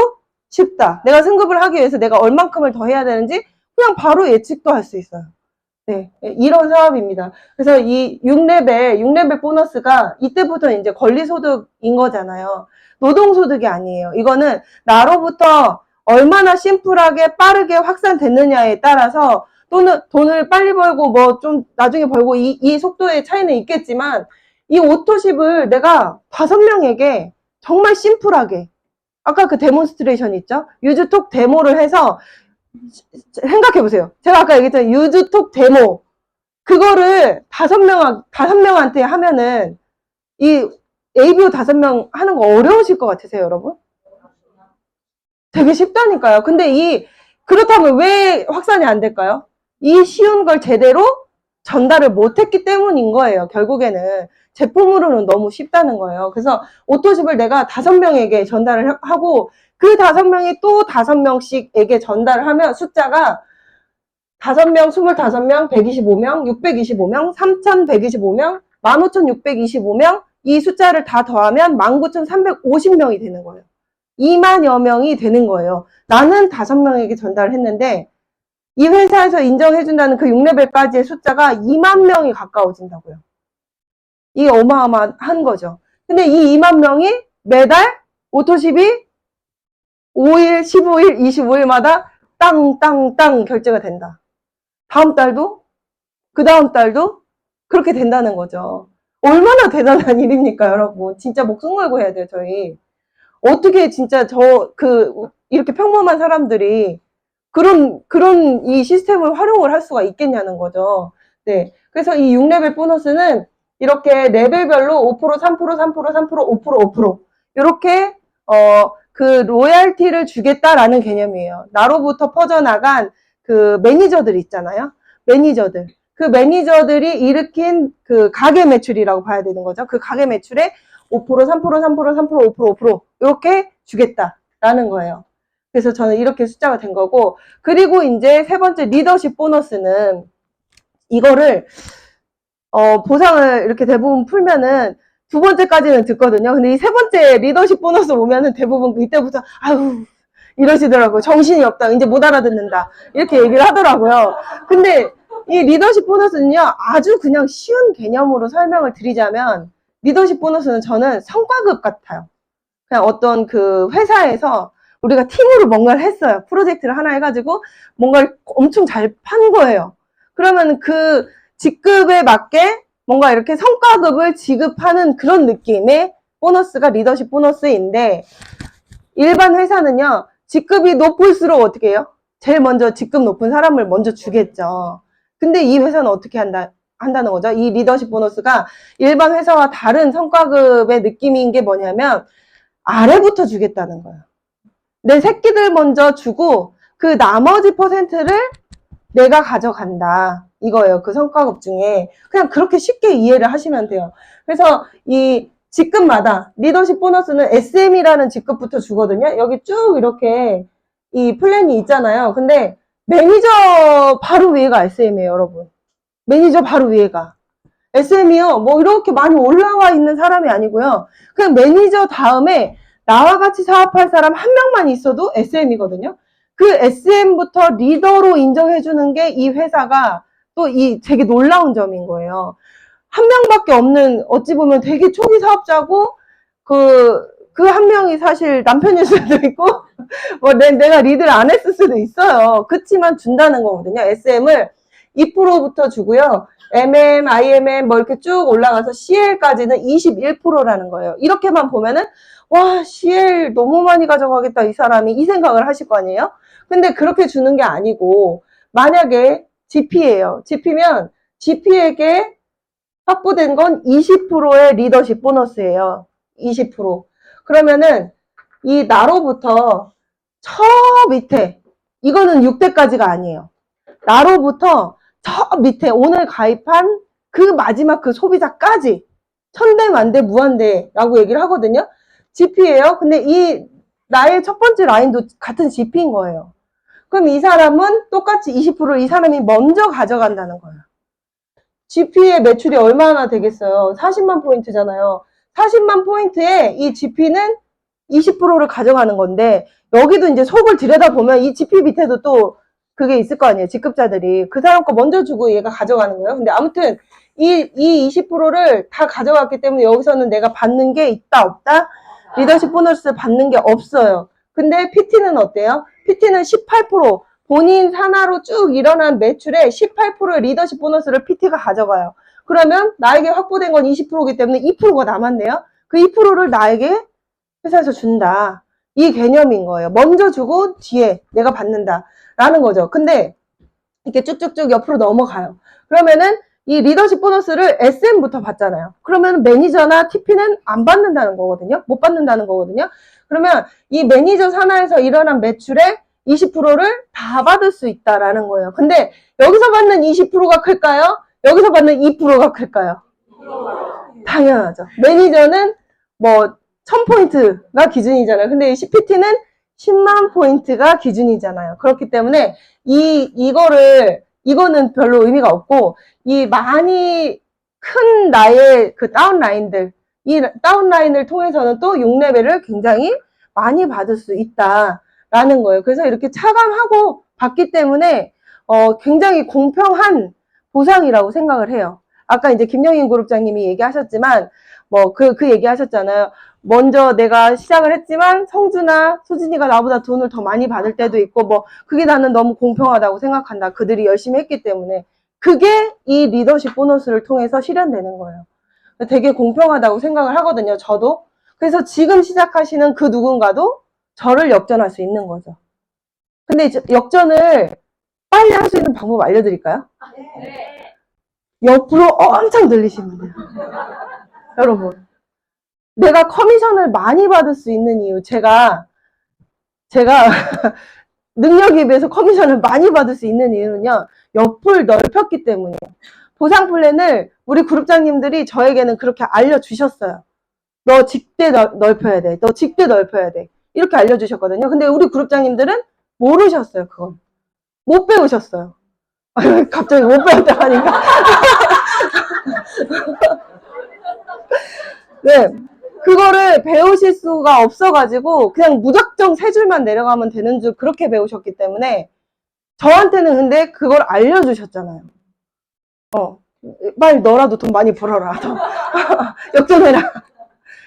쉽다. 내가 승급을 하기 위해서 내가 얼만큼을 더 해야 되는지 그냥 바로 예측도 할 수 있어요. 네, 이런 사업입니다. 그래서 이 6레벨 보너스가 이때부터 이제 권리소득인 거잖아요. 노동소득이 아니에요. 이거는 나로부터 얼마나 심플하게 빠르게 확산됐느냐에 따라서 또는 돈을 빨리 벌고 뭐 좀 나중에 벌고 이 속도의 차이는 있겠지만 이 오토십을 내가 5명에게 정말 심플하게 아까 그 데몬스트레이션 있죠? 유즈톡 데모를 해서 생각해보세요. 제가 아까 얘기했잖아요. 유즈톡 데모. 그거를 5명한테 하면은, 이 ABO 5명 하는 거 어려우실 것 같으세요, 여러분? 되게 쉽다니까요. 근데 그렇다면 왜 확산이 안 될까요? 이 쉬운 걸 제대로 전달을 못했기 때문인 거예요, 결국에는. 제품으로는 너무 쉽다는 거예요. 그래서 오토십을 내가 5명에게 전달을 하고, 그 5명이 또 5명씩에게 전달을 하면 숫자가 5명, 25명, 125명, 625명, 3,125명, 15,625명, 이 숫자를 다 더하면 19,350명이 되는 거예요. 2만여 명이 되는 거예요. 나는 5명에게 전달을 했는데, 이 회사에서 인정해준다는 그 6레벨까지의 숫자가 2만 명이 가까워진다고요. 이게 어마어마한 거죠. 근데 이 2만 명이 매달 오토십이 5일, 15일, 25일마다 땅 결제가 된다. 다음 달도, 그 다음 달도 그렇게 된다는 거죠. 얼마나 대단한 일입니까, 여러분. 진짜 목숨 걸고 해야 돼요, 저희. 어떻게 진짜 이렇게 평범한 사람들이 그런 이 시스템을 활용을 할 수가 있겠냐는 거죠. 네. 그래서 이 6레벨 보너스는 이렇게 레벨별로 5%, 3%, 3%, 3%, 5%, 5%. 이렇게, 그 로얄티를 주겠다라는 개념이에요. 나로부터 퍼져나간 그 매니저들 있잖아요. 매니저들. 그 매니저들이 일으킨 그 가계 매출이라고 봐야 되는 거죠. 그 가계 매출에 5%, 3%, 3%, 3%, 5%, 5% 이렇게 주겠다라는 거예요. 그래서 저는 이렇게 숫자가 된 거고, 그리고 이제 세 번째 리더십 보너스는 이거를 보상을 이렇게 대부분 풀면은 두 번째까지는 듣거든요. 근데 이 세 번째 리더십 보너스 오면은 대부분 이때부터 아유 이러시더라고요. 정신이 없다. 이제 못 알아듣는다. 이렇게 얘기를 하더라고요. 근데 이 리더십 보너스는요, 아주 그냥 쉬운 개념으로 설명을 드리자면, 리더십 보너스는 저는 성과급 같아요. 그냥 어떤 그 회사에서 우리가 팀으로 뭔가를 했어요. 프로젝트를 하나 해가지고 뭔가를 엄청 잘 판 거예요. 그러면 그 직급에 맞게 뭔가 이렇게 성과급을 지급하는 그런 느낌의 보너스가 리더십 보너스인데, 일반 회사는요, 직급이 높을수록 어떻게 해요? 제일 먼저 직급 높은 사람을 먼저 주겠죠. 근데 이 회사는 어떻게 한다는 거죠? 이 리더십 보너스가 일반 회사와 다른 성과급의 느낌인 게 뭐냐면, 아래부터 주겠다는 거예요. 내 새끼들 먼저 주고, 그 나머지 퍼센트를 내가 가져간다. 이거예요. 그 성과급 중에. 그냥 그렇게 쉽게 이해를 하시면 돼요. 그래서 이 직급마다 리더십 보너스는 SM이라는 직급부터 주거든요. 여기 쭉 이렇게 이 플랜이 있잖아요. 근데 매니저 바로 위에가 SM이에요, 여러분. 매니저 바로 위에가. SM이요. 뭐 이렇게 많이 올라와 있는 사람이 아니고요. 그냥 매니저 다음에 나와 같이 사업할 사람 한 명만 있어도 SM이거든요. 그 SM부터 리더로 인정해주는 게 이 회사가 또 되게 놀라운 점인 거예요. 한 명밖에 없는, 어찌 보면 되게 초기 사업자고, 그 한 명이 사실 남편일 수도 있고, 뭐 내가 리드를 안 했을 수도 있어요. 그치만 준다는 거거든요. SM을 2%부터 주고요. MM, IMM 뭐 이렇게 쭉 올라가서 CL까지는 21%라는 거예요. 이렇게만 보면은 와, CL 너무 많이 가져가겠다 이 사람이 이 생각을 하실 거 아니에요? 근데 그렇게 주는 게 아니고, 만약에 GP예요. GP면 GP에게 확보된 건 20%의 리더십 보너스예요. 20%. 그러면은 이 나로부터 저 밑에, 이거는 6대까지가 아니에요. 나로부터 저 밑에 오늘 가입한 그 마지막 그 소비자까지 천대 만대 무한대라고 얘기를 하거든요. GP예요. 근데 이 나의 첫 번째 라인도 같은 GP인 거예요. 그럼 이 사람은 똑같이 20%를 이 사람이 먼저 가져간다는 거예요. GP의 매출이 얼마나 되겠어요? 40만 포인트잖아요. 40만 포인트에 이 GP는 20%를 가져가는 건데, 여기도 이제 속을 들여다보면 이 GP 밑에도 또 그게 있을 거 아니에요. 직급자들이. 그 사람 거 먼저 주고 얘가 가져가는 거예요. 근데 아무튼 이 20%를 다 가져갔기 때문에 여기서는 내가 받는 게 있다 없다? 리더십 보너스 받는 게 없어요. 근데 PT는 어때요? PT는 18% 본인 산하로 쭉 일어난 매출의 18%의 리더십 보너스를 PT가 가져가요. 그러면 나에게 확보된 건 20%이기 때문에 2%가 남았네요. 그 2%를 나에게 회사에서 준다. 이 개념인 거예요. 먼저 주고 뒤에 내가 받는다. 라는 거죠. 근데 이렇게 쭉쭉쭉 옆으로 넘어가요. 그러면은 이 리더십 보너스를 SM부터 받잖아요. 그러면 매니저나 TP는 안 받는다는 거거든요. 못 받는다는 거거든요. 그러면 이 매니저 산하에서 일어난 매출의 20%를 다 받을 수 있다라는 거예요. 근데 여기서 받는 20%가 클까요? 여기서 받는 2%가 클까요? 당연하죠. 매니저는 뭐 1000포인트가 기준이잖아요. 근데 CPT는 10만 포인트가 기준이잖아요. 그렇기 때문에 이거는 별로 의미가 없고, 이 많이 큰 나의 그 다운라인들, 이 다운라인을 통해서는 또 6레벨을 굉장히 많이 받을 수 있다라는 거예요. 그래서 이렇게 차감하고 받기 때문에 굉장히 공평한 보상이라고 생각을 해요. 아까 이제 김영인 그룹장님이 얘기하셨지만, 뭐 그 얘기 하셨잖아요. 먼저 내가 시작을 했지만 성주나 수진이가 나보다 돈을 더 많이 받을 때도 있고, 뭐 그게 나는 너무 공평하다고 생각한다. 그들이 열심히 했기 때문에. 그게 이 리더십 보너스를 통해서 실현되는 거예요. 되게 공평하다고 생각을 하거든요. 저도. 그래서 지금 시작하시는 그 누군가도 저를 역전할 수 있는 거죠. 근데 역전을 빨리 할 수 있는 방법 알려드릴까요? 네. 옆으로 엄청 늘리시면 돼요. 여러분, 내가 커미션을 많이 받을 수 있는 이유, 제가 능력에 비해서 커미션을 많이 받을 수 있는 이유는요, 옆을 넓혔기 때문이에요. 보상 플랜을 우리 그룹장님들이 저에게는 그렇게 알려주셨어요. 너 직대 넓혀야 돼. 너 직대 넓혀야 돼. 이렇게 알려주셨거든요. 근데 우리 그룹장님들은 모르셨어요, 그걸. 못 배우셨어요. 갑자기 못 배웠다 하니까. 네. 그거를 배우실 수가 없어가지고 그냥 무작정 세 줄만 내려가면 되는 줄 그렇게 배우셨기 때문에 저한테는 근데 그걸 알려주셨잖아요. 빨리 너라도 돈 많이 벌어라. 역전해라.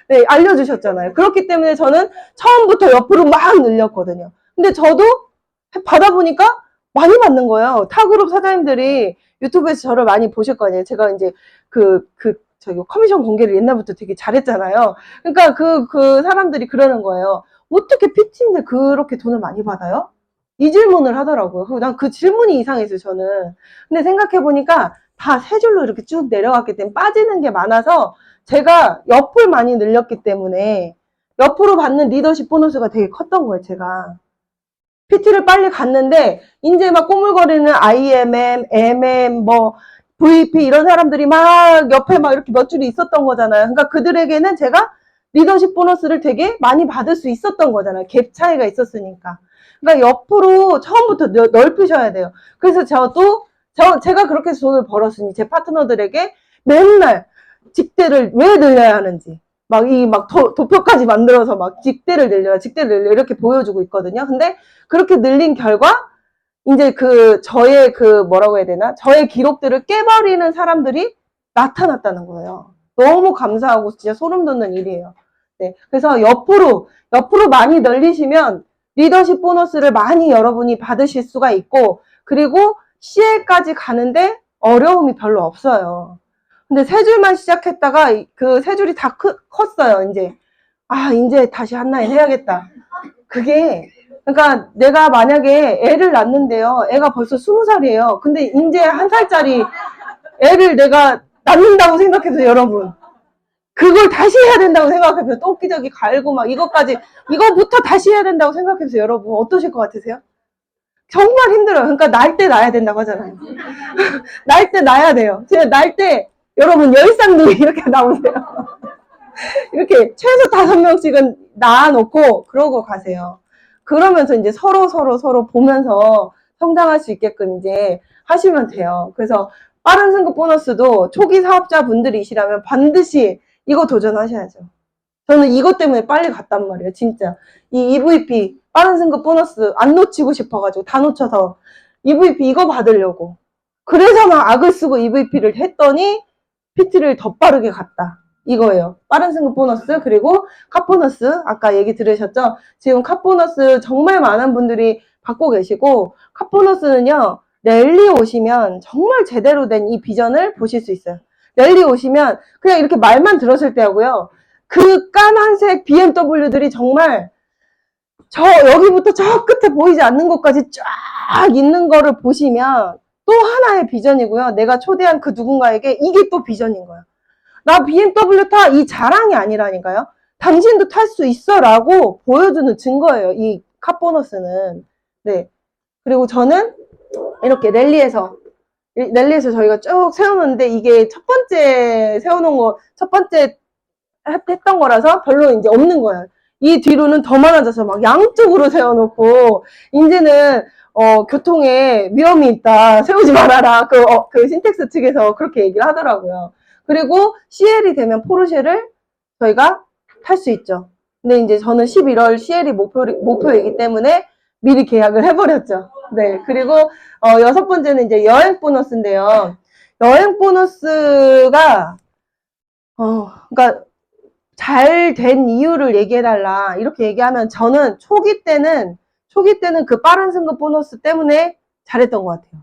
네, 알려주셨잖아요. 그렇기 때문에 저는 처음부터 옆으로 막 늘렸거든요. 근데 저도 받아보니까 많이 받는 거예요. 타그룹 사장님들이 유튜브에서 저를 많이 보실 거 아니에요. 제가 이제 저기 커미션 공개를 옛날부터 되게 잘했잖아요. 그러니까 그 사람들이 그러는 거예요. 어떻게 PT인데 그렇게 돈을 많이 받아요? 이 질문을 하더라고요. 난 그 질문이 이상했어요, 저는. 근데 생각해보니까 다 세 줄로 이렇게 쭉 내려갔기 때문에 빠지는 게 많아서 제가 옆을 많이 늘렸기 때문에 옆으로 받는 리더십 보너스가 되게 컸던 거예요, 제가. PT를 빨리 갔는데 이제 막 꼬물거리는 IMM, MM, 뭐 VP 이런 사람들이 막 옆에 막 이렇게 몇 줄이 있었던 거잖아요. 그러니까 그들에게는 제가 리더십 보너스를 되게 많이 받을 수 있었던 거잖아요. 갭 차이가 있었으니까. 그러니까 옆으로 처음부터 넓히셔야 돼요. 그래서 제가 그렇게 해서 돈을 벌었으니 제 파트너들에게 맨날 직대를 왜 늘려야 하는지 막 도표까지 만들어서 막 직대를 늘려라 이렇게 보여주고 있거든요. 근데 그렇게 늘린 결과 이제 저의 뭐라고 해야 되나? 저의 기록들을 깨버리는 사람들이 나타났다는 거예요. 너무 감사하고 진짜 소름 돋는 일이에요. 네. 그래서 옆으로 많이 늘리시면 리더십 보너스를 많이 여러분이 받으실 수가 있고, 그리고 CL까지 가는데 어려움이 별로 없어요. 근데 세 줄만 시작했다가 그 세 줄이 다 컸어요, 이제. 이제 다시 한라인 해야겠다. 그게, 그러니까 내가 만약에 애를 낳는데요. 애가 벌써 20살이에요. 근데 이제 1살짜리 애를 내가 낳는다고 생각해서 여러분. 그걸 다시 해야 된다고 생각해서 똥기저귀 갈고 막 이거부터 다시 해야 된다고 생각해서 여러분 어떠실 것 같으세요? 정말 힘들어요. 그러니까 날 때 낳아야 된다고 하잖아요. 날 때 낳아야 돼요. 제가 날 때 여러분 열상들이 이렇게 나오세요. 이렇게 최소 5명씩은 낳아놓고 그러고 가세요. 그러면서 이제 서로 보면서 성장할 수 있게끔 이제 하시면 돼요. 그래서 빠른 승급 보너스도 초기 사업자분들이시라면 반드시 이거 도전하셔야죠. 저는 이것 때문에 빨리 갔단 말이에요. 진짜. 이 EVP 빠른 승급 보너스 안 놓치고 싶어가지고 다 놓쳐서 EVP 이거 받으려고. 그래서 막 악을 쓰고 EVP를 했더니 PT를 더 빠르게 갔다. 이거예요. 빠른 승급 보너스, 그리고 카보너스. 아까 얘기 들으셨죠? 지금 카보너스 정말 많은 분들이 받고 계시고, 카보너스는요, 랠리 오시면 정말 제대로 된 이 비전을 보실 수 있어요. 랠리 오시면 그냥 이렇게 말만 들었을 때 하고요. 그 까만색 BMW들이 정말 여기부터 저 끝에 보이지 않는 곳까지 쫙 있는 거를 보시면 또 하나의 비전이고요. 내가 초대한 그 누군가에게 이게 또 비전인 거예요. 나 BMW 타, 이 자랑이 아니라니까요. 당신도 탈 수 있어 라고 보여주는 증거예요. 이 카보너스는. 네. 그리고 저는 이렇게 랠리에서 저희가 쭉 세우는데 이게 첫 번째 세워놓은 거, 첫 번째 했던 거라서 별로 이제 없는 거예요. 이 뒤로는 더 많아져서 막 양쪽으로 세워놓고, 이제는, 교통에 위험이 있다. 세우지 말아라. 그 신텍스 측에서 그렇게 얘기를 하더라고요. 그리고 CL이 되면 포르쉐를 저희가 탈 수 있죠. 근데 이제 저는 11월 CL이 목표이기 때문에 미리 계약을 해버렸죠. 네. 그리고, 여섯 번째는 이제 여행 보너스인데요. 여행 보너스가, 그러니까, 잘 된 이유를 얘기해달라. 이렇게 얘기하면 저는 초기 때는 그 빠른 승급 보너스 때문에 잘했던 것 같아요.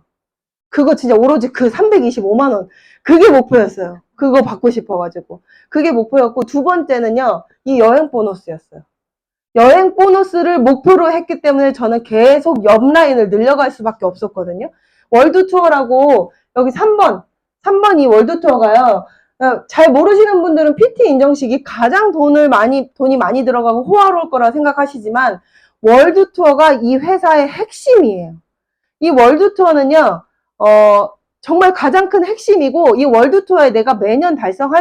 그거 진짜 오로지 그 325만원. 그게 목표였어요. 그거 받고 싶어가지고. 그게 목표였고, 두 번째는요, 이 여행 보너스였어요. 여행 보너스를 목표로 했기 때문에 저는 계속 옆 라인을 늘려갈 수밖에 없었거든요. 월드 투어라고, 여기 3번 이 월드 투어가요. 잘 모르시는 분들은 PT 인정식이 가장 돈이 많이 들어가고 호화로울 거라 생각하시지만, 월드 투어가 이 회사의 핵심이에요. 이 월드 투어는요, 정말 가장 큰 핵심이고, 이 월드 투어에 내가 매년 달성을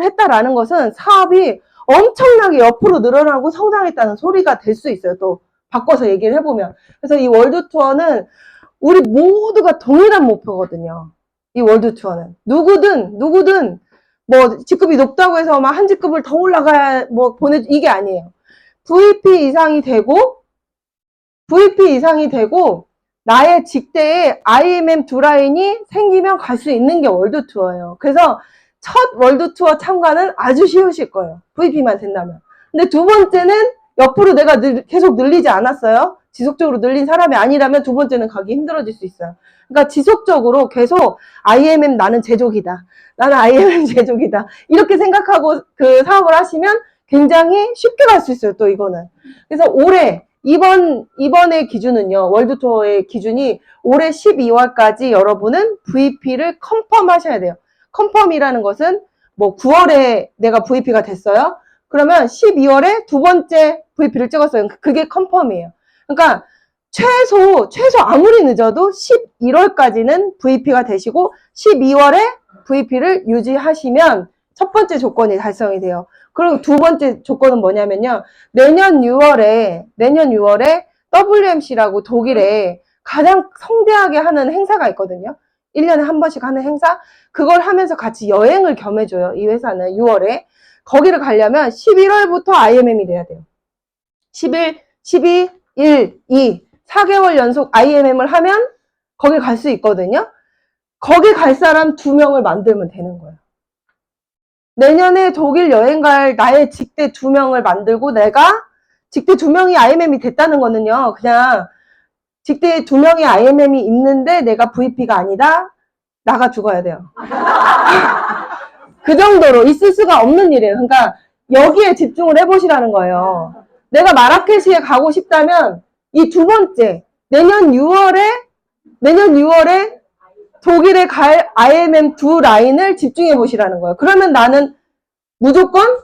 했다라는 것은 사업이 엄청나게 옆으로 늘어나고 성장했다는 소리가 될 수 있어요. 또 바꿔서 얘기를 해보면. 그래서 이 월드 투어는 우리 모두가 동일한 목표거든요. 이 월드 투어는 누구든 뭐 직급이 높다고 해서 막 한 직급을 더 올라가야 뭐 이게 아니에요. VP 이상이 되고 나의 직대에 IMM 두 라인이 생기면 갈 수 있는 게 월드 투어예요. 그래서 첫 월드 투어 참가는 아주 쉬우실 거예요. VP만 된다면. 근데 두 번째는 옆으로 내가 계속 늘리지 않았어요. 지속적으로 늘린 사람이 아니라면 두 번째는 가기 힘들어질 수 있어요. 그러니까 지속적으로 계속 IMM 나는 제족이다. 나는 IMM 제족이다. 이렇게 생각하고 그 사업을 하시면 굉장히 쉽게 갈 수 있어요. 또 이거는. 그래서 올해 이번의 기준은요. 월드 투어의 기준이 올해 12월까지 여러분은 VP를 컨펌 하셔야 돼요. 컨펌이라는 것은 뭐 9월에 내가 VP가 됐어요. 그러면 12월에 두 번째 VP를 찍었어요. 그게 컨펌이에요. 그러니까 최소 아무리 늦어도 11월까지는 VP가 되시고 12월에 VP를 유지하시면 첫 번째 조건이 달성이 돼요. 그리고 두 번째 조건은 뭐냐면요. 내년 6월에 WMC라고 독일에 가장 성대하게 하는 행사가 있거든요. 1년에 한 번씩 하는 행사. 그걸 하면서 같이 여행을 겸해줘요. 이 회사는 6월에. 거기를 가려면 11월부터 IMM이 돼야 돼요. 11, 12, 1, 2, 4개월 연속 IMM을 하면 거기 갈 수 있거든요. 거기 갈 사람 2명을 만들면 되는 거예요. 내년에 독일 여행 갈 나의 직대 2명을 만들고 내가 직대 2명이 IMM이 됐다는 거는요. 그냥 직대 2명이 IMM이 있는데 내가 VP가 아니다. 나가 죽어야 돼요. 그 정도로 있을 수가 없는 일이에요. 그러니까 여기에 집중을 해보시라는 거예요. 내가 마라케시에 가고 싶다면 이 두 번째 내년 6월에 독일에 갈 IMM 두 라인을 집중해 보시라는 거예요. 그러면 나는 무조건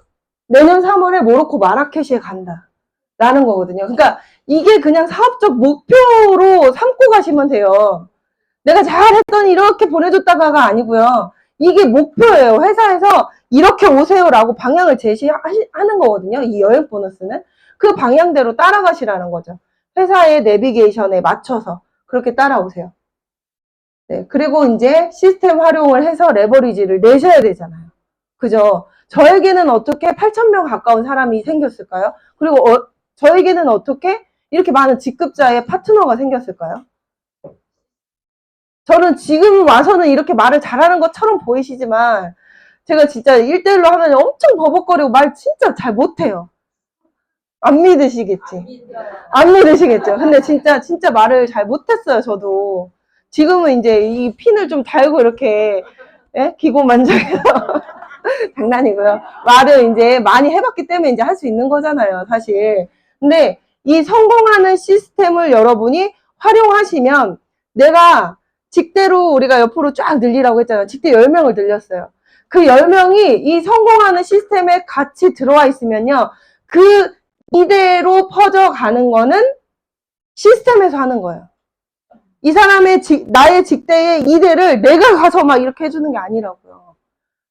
내년 3월에 모로코 마라케시에 간다 라는 거거든요. 그러니까 이게 그냥 사업적 목표로 삼고 가시면 돼요. 내가 잘했더니 이렇게 보내줬다가가 아니고요. 이게 목표예요. 회사에서 이렇게 오세요라고 방향을 제시하는 거거든요. 이 여행 보너스는. 그 방향대로 따라가시라는 거죠. 회사의 내비게이션에 맞춰서 그렇게 따라오세요. 네, 그리고 이제 시스템 활용을 해서 레버리지를 내셔야 되잖아요. 그죠? 저에게는 어떻게 8,000명 가까운 사람이 생겼을까요? 그리고 저에게는 어떻게 이렇게 많은 직급자의 파트너가 생겼을까요? 저는 지금 와서는 이렇게 말을 잘하는 것처럼 보이시지만 제가 진짜 1대1로 하면 엄청 버벅거리고 말 진짜 잘 못해요. 안 믿으시겠지? 안 믿으시겠죠? 근데 진짜 말을 잘 못했어요, 저도. 지금은 이제 이 핀을 좀 달고 이렇게, 예? 기고만장해서. 장난이고요. 말을 이제 많이 해봤기 때문에 이제 할 수 있는 거잖아요, 사실. 근데 이 성공하는 시스템을 여러분이 활용하시면 내가 직대로 우리가 옆으로 쫙 늘리라고 했잖아요. 직대 10명을 늘렸어요. 그 10명이 이 성공하는 시스템에 같이 들어와 있으면요. 그 이대로 퍼져가는 거는 시스템에서 하는 거예요. 이 사람의 나의 직대의 이대를 내가 가서 막 이렇게 해주는 게 아니라고요.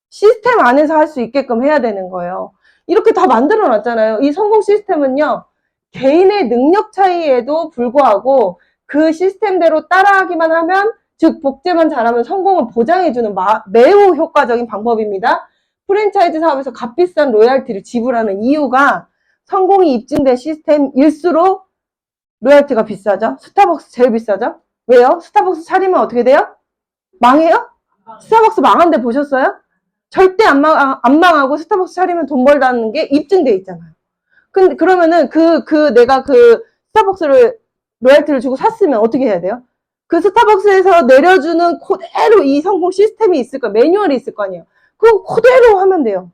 시스템 안에서 할 수 있게끔 해야 되는 거예요. 이렇게 다 만들어 놨잖아요. 이 성공 시스템은요. 개인의 능력 차이에도 불구하고 그 시스템대로 따라하기만 하면, 즉 복제만 잘하면 성공을 보장해주는 매우 효과적인 방법입니다. 프랜차이즈 사업에서 값비싼 로열티를 지불하는 이유가 성공이 입증된 시스템일수록 로열티가 비싸죠. 스타벅스 제일 비싸죠. 왜요? 스타벅스 차리면 어떻게 돼요? 망해요? 스타벅스 망한 데 보셨어요? 절대 안 망하고 스타벅스 차리면 돈 벌다는 게 입증돼 있잖아요. 근데 그러면은 내가 그 스타벅스를 로열티를 주고 샀으면 어떻게 해야 돼요? 그 스타벅스에서 내려주는 그대로 이 성공 시스템이 있을 거예요. 매뉴얼이 있을 거 아니에요. 그거 그대로 하면 돼요.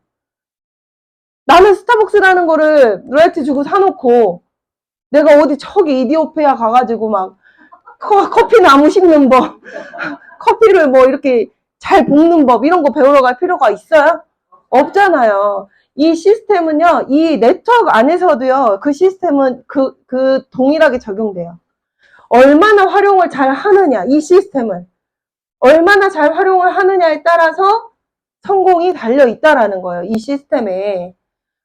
나는 스타벅스라는 거를 로열티 주고 사놓고 내가 어디 저기 이디오페아 가가지고 막 커피 나무 심는 법, 커피를 뭐 이렇게 잘 볶는 법 이런 거 배우러 갈 필요가 있어요? 없잖아요. 이 시스템은요, 이 네트워크 안에서도요, 그 시스템은 그 동일하게 적용돼요. 얼마나 활용을 잘 하느냐, 이 시스템을. 얼마나 잘 활용을 하느냐에 따라서 성공이 달려있다라는 거예요, 이 시스템에.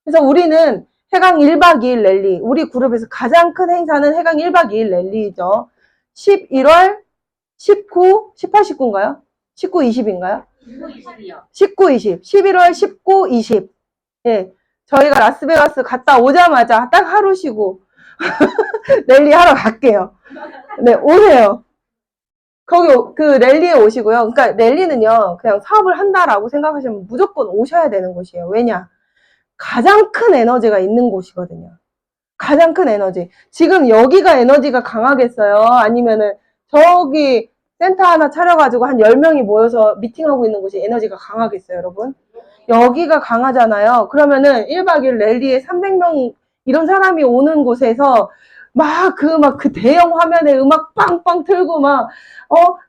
그래서 우리는 해강 1박 2일 랠리, 우리 그룹에서 가장 큰 행사는 해강 1박 2일 랠리죠. 11월 19, 18, 19인가요? 19, 20인가요? 19, 20. 11월 19, 20. 예. 저희가 라스베가스 갔다 오자마자 딱 하루 쉬고 랠리 하러 갈게요. 네, 오세요. 거기 그 랠리에 오시고요. 그러니까 랠리는요, 그냥 사업을 한다라고 생각하시면 무조건 오셔야 되는 곳이에요. 왜냐? 가장 큰 에너지가 있는 곳이거든요. 가장 큰 에너지. 지금 여기가 에너지가 강하겠어요? 아니면은 저기 센터 하나 차려가지고 한 10명이 모여서 미팅하고 있는 곳이 에너지가 강하겠어요, 여러분? 여기가 강하잖아요. 그러면은 1박 2일 랠리에 300명 이런 사람이 오는 곳에서 막 그 대형 화면에 음악 빵빵 틀고 막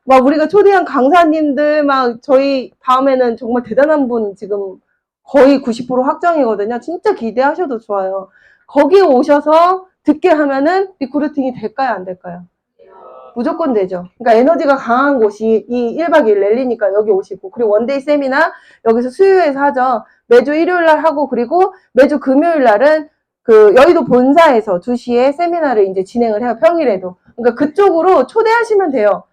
우리가 초대한 강사님들 저희 다음에는 정말 대단한 분 지금 거의 90% 확정이거든요. 진짜 기대하셔도 좋아요. 거기에 오셔서 듣게 하면은 리크루팅이 될까요? 안 될까요? 무조건 되죠. 그러니까 에너지가 강한 곳이 이 1박 2일 랠리니까 여기 오시고, 그리고 원데이 세미나 여기서 수요일에서 하죠. 매주 일요일 날 하고, 그리고 매주 금요일 날은 그 여의도 본사에서 2시에 세미나를 이제 진행을 해요. 평일에도. 그러니까 그쪽으로 초대하시면 돼요.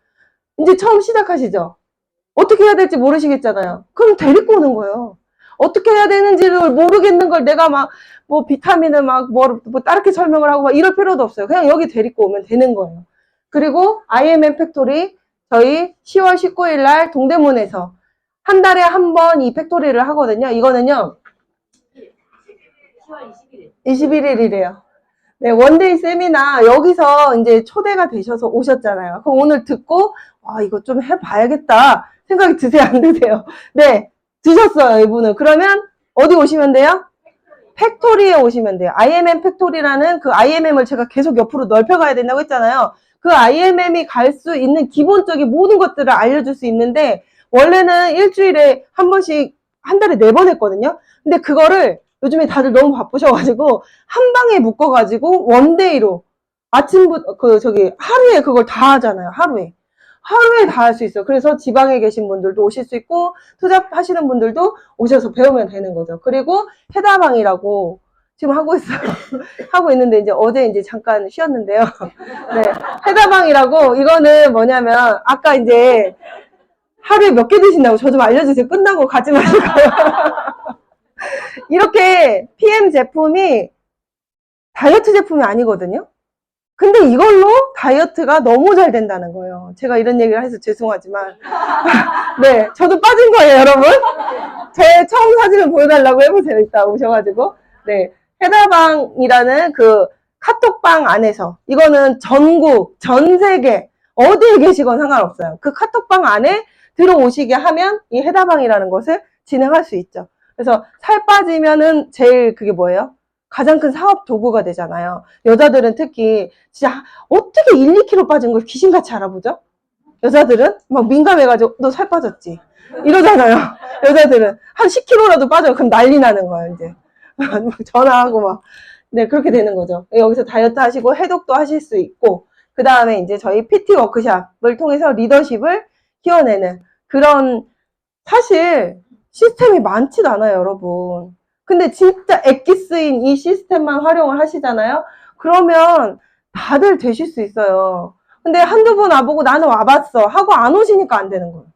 이제 처음 시작하시죠. 어떻게 해야 될지 모르시겠잖아요. 그럼 데리고 오는 거예요. 어떻게 해야 되는지를 모르겠는 걸 내가 비타민을 따르게 설명을 하고 이럴 필요도 없어요. 그냥 여기 데리고 오면 되는 거예요. 그리고 IMM 팩토리 저희 10월 19일 날 동대문에서 한 달에 한 번 이 팩토리를 하거든요. 이거는요. 10월 21일이래요. 네, 원데이 세미나 여기서 이제 초대가 되셔서 오셨잖아요. 그럼 오늘 듣고 이거 좀 해봐야겠다 생각이 드세요? 안 드세요? 네, 드셨어요, 이분은. 그러면 어디 오시면 돼요? 팩토리에 오시면 돼요. IMM 팩토리라는 그 IMM을 제가 계속 옆으로 넓혀가야 된다고 했잖아요. 그 IMM이 갈 수 있는 기본적인 모든 것들을 알려줄 수 있는데, 원래는 일주일에 한 번씩 한 달에 4번 했거든요. 근데 그거를 요즘에 다들 너무 바쁘셔가지고 한 방에 묶어가지고 원데이로 아침부터 하루에 그걸 다 하잖아요. 하루에 다 할 수 있어요. 그래서 지방에 계신 분들도 오실 수 있고 투잡하시는 분들도 오셔서 배우면 되는 거죠. 그리고 해다방이라고 지금 하고 있어요. 하고 있는데 이제 어제 이제 잠깐 쉬었는데요. 네, 해다방이라고 이거는 뭐냐면 아까 이제 하루에 몇 개 드신다고 저 좀 알려주세요. 끝나고 가지 마시고. 이렇게 PM 제품이 다이어트 제품이 아니거든요. 근데 이걸로 다이어트가 너무 잘 된다는 거예요. 제가 이런 얘기를 해서 죄송하지만. 네, 저도 빠진 거예요, 여러분. 제 처음 사진을 보여달라고 해보세요, 이따 오셔가지고. 네, 해다방이라는 그 카톡방 안에서, 이거는 전국, 전 세계, 어디에 계시건 상관없어요. 그 카톡방 안에 들어오시게 하면 이 해다방이라는 것을 진행할 수 있죠. 그래서 살 빠지면은 제일 그게 뭐예요? 가장 큰 사업 도구가 되잖아요. 여자들은 특히 진짜 어떻게 1, 2kg 빠진 걸 귀신같이 알아보죠? 여자들은 막 민감해가지고 너 살 빠졌지? 이러잖아요. 여자들은 한 10kg라도 빠져요. 그럼 난리 나는 거예요, 이제. 전화하고 막. 네, 그렇게 되는 거죠. 여기서 다이어트 하시고 해독도 하실 수 있고, 그 다음에 이제 저희 PT 워크샵을 통해서 리더십을 키워내는 그런, 사실 시스템이 많지도 않아요, 여러분. 근데 진짜 엑기스인 이 시스템만 활용을 하시잖아요? 그러면 다들 되실 수 있어요. 근데 한두 번 와보고 나는 와봤어 하고 안 오시니까 안 되는 거예요.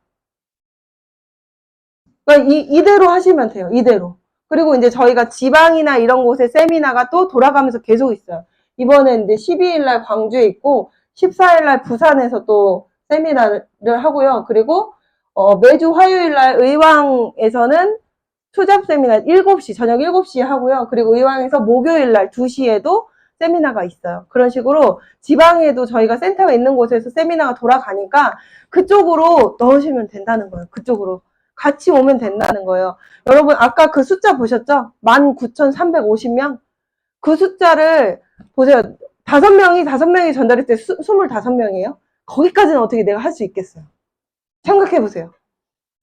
그러니까 이대로 하시면 돼요. 이대로. 그리고 이제 저희가 지방이나 이런 곳에 세미나가 또 돌아가면서 계속 있어요. 이번에 이제 12일 날 광주에 있고 14일 날 부산에서 또 세미나를 하고요. 그리고 매주 화요일 날 의왕에서는 투잡 세미나 7시, 저녁 7시에 하고요. 그리고 의왕에서 목요일 날 2시에도 세미나가 있어요. 그런 식으로 지방에도 저희가 센터가 있는 곳에서 세미나가 돌아가니까 그쪽으로 넣으시면 된다는 거예요. 그쪽으로. 같이 오면 된다는 거예요. 여러분 아까 그 숫자 보셨죠? 19,350명? 그 숫자를 보세요. 5명이 전달했을 때 25명이에요? 거기까지는 어떻게 내가 할 수 있겠어요? 생각해 보세요.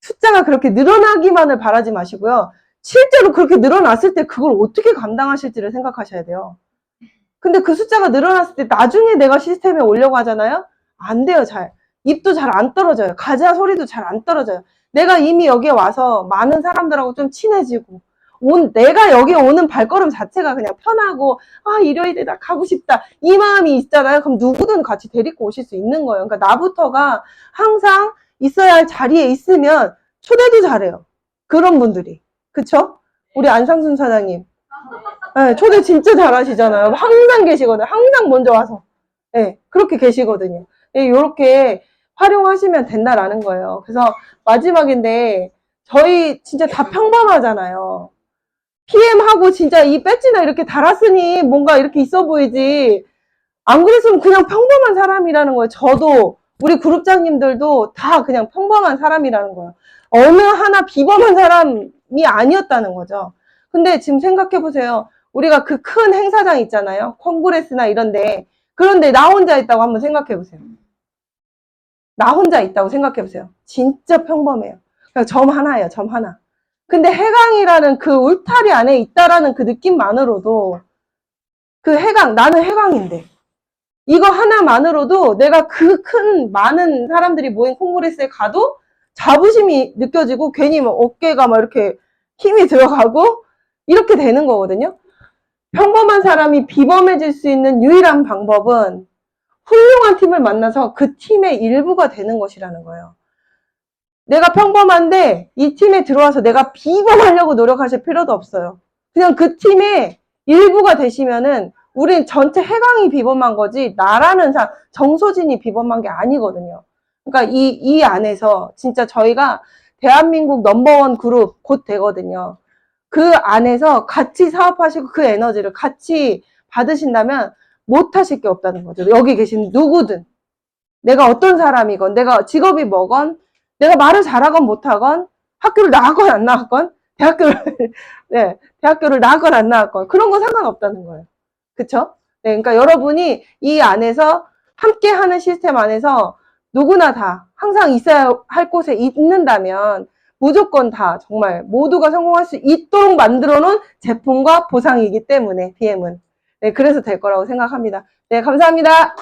숫자가 그렇게 늘어나기만을 바라지 마시고요. 실제로 그렇게 늘어났을 때 그걸 어떻게 감당하실지를 생각하셔야 돼요. 근데 그 숫자가 늘어났을 때 나중에 내가 시스템에 오려고 하잖아요? 안 돼요, 잘. 입도 잘 안 떨어져요. 가자 소리도 잘 안 떨어져요. 내가 이미 여기에 와서 많은 사람들하고 좀 친해지고, 내가 여기에 오는 발걸음 자체가 그냥 편하고, 아, 일요일이다, 가고 싶다. 이 마음이 있잖아요. 그럼 누구든 같이 데리고 오실 수 있는 거예요. 그러니까 나부터가 항상 있어야 할 자리에 있으면 초대도 잘해요. 그런 분들이. 그쵸? 우리 안상순 사장님. 네, 초대 진짜 잘하시잖아요. 항상 계시거든요. 항상 먼저 와서. 네, 그렇게 계시거든요. 네, 이렇게 활용하시면 된다라는 거예요. 그래서 마지막인데 저희 진짜 다 평범하잖아요. PM하고 진짜 이 배지나 이렇게 달았으니 뭔가 이렇게 있어 보이지. 안 그랬으면 그냥 평범한 사람이라는 거예요. 저도 우리 그룹장님들도 다 그냥 평범한 사람이라는 거예요. 어느 하나 비범한 사람이 아니었다는 거죠. 근데 지금 생각해 보세요. 우리가 그 큰 행사장 있잖아요. 콩그레스나 이런데. 그런데 나 혼자 있다고 한번 생각해 보세요. 나 혼자 있다고 생각해 보세요. 진짜 평범해요. 그냥 점 하나예요. 점 하나. 근데 해강이라는 그 울타리 안에 있다라는 그 느낌만으로도 그 해강, 나는 해강인데 이거 하나만으로도 내가 그 큰 많은 사람들이 모인 콩그레스에 가도 자부심이 느껴지고 괜히 막 어깨가 막 이렇게 힘이 들어가고 이렇게 되는 거거든요. 평범한 사람이 비범해질 수 있는 유일한 방법은 훌륭한 팀을 만나서 그 팀의 일부가 되는 것이라는 거예요. 내가 평범한데 이 팀에 들어와서 내가 비범하려고 노력하실 필요도 없어요. 그냥 그 팀의 일부가 되시면은 우린 전체 해강이 비범한 거지 나라는 사람, 정소진이 비범한 게 아니거든요. 그러니까 이 안에서 진짜 저희가 대한민국 넘버원 그룹 곧 되거든요. 그 안에서 같이 사업하시고 그 에너지를 같이 받으신다면 못하실 게 없다는 거죠. 여기 계신 누구든. 내가 어떤 사람이건, 내가 직업이 뭐건, 내가 말을 잘하건 못하건, 학교를 나왔건 안 나왔건, 네, 대학교를 나왔건 안 나왔건, 그런 거 상관없다는 거예요. 그쵸? 네, 그러니까 여러분이 이 안에서 함께 하는 시스템 안에서 누구나 다 항상 있어야 할 곳에 있는다면 무조건 다 정말 모두가 성공할 수 있도록 만들어 놓은 제품과 보상이기 때문에 BM은. 네, 그래서 될 거라고 생각합니다. 네, 감사합니다.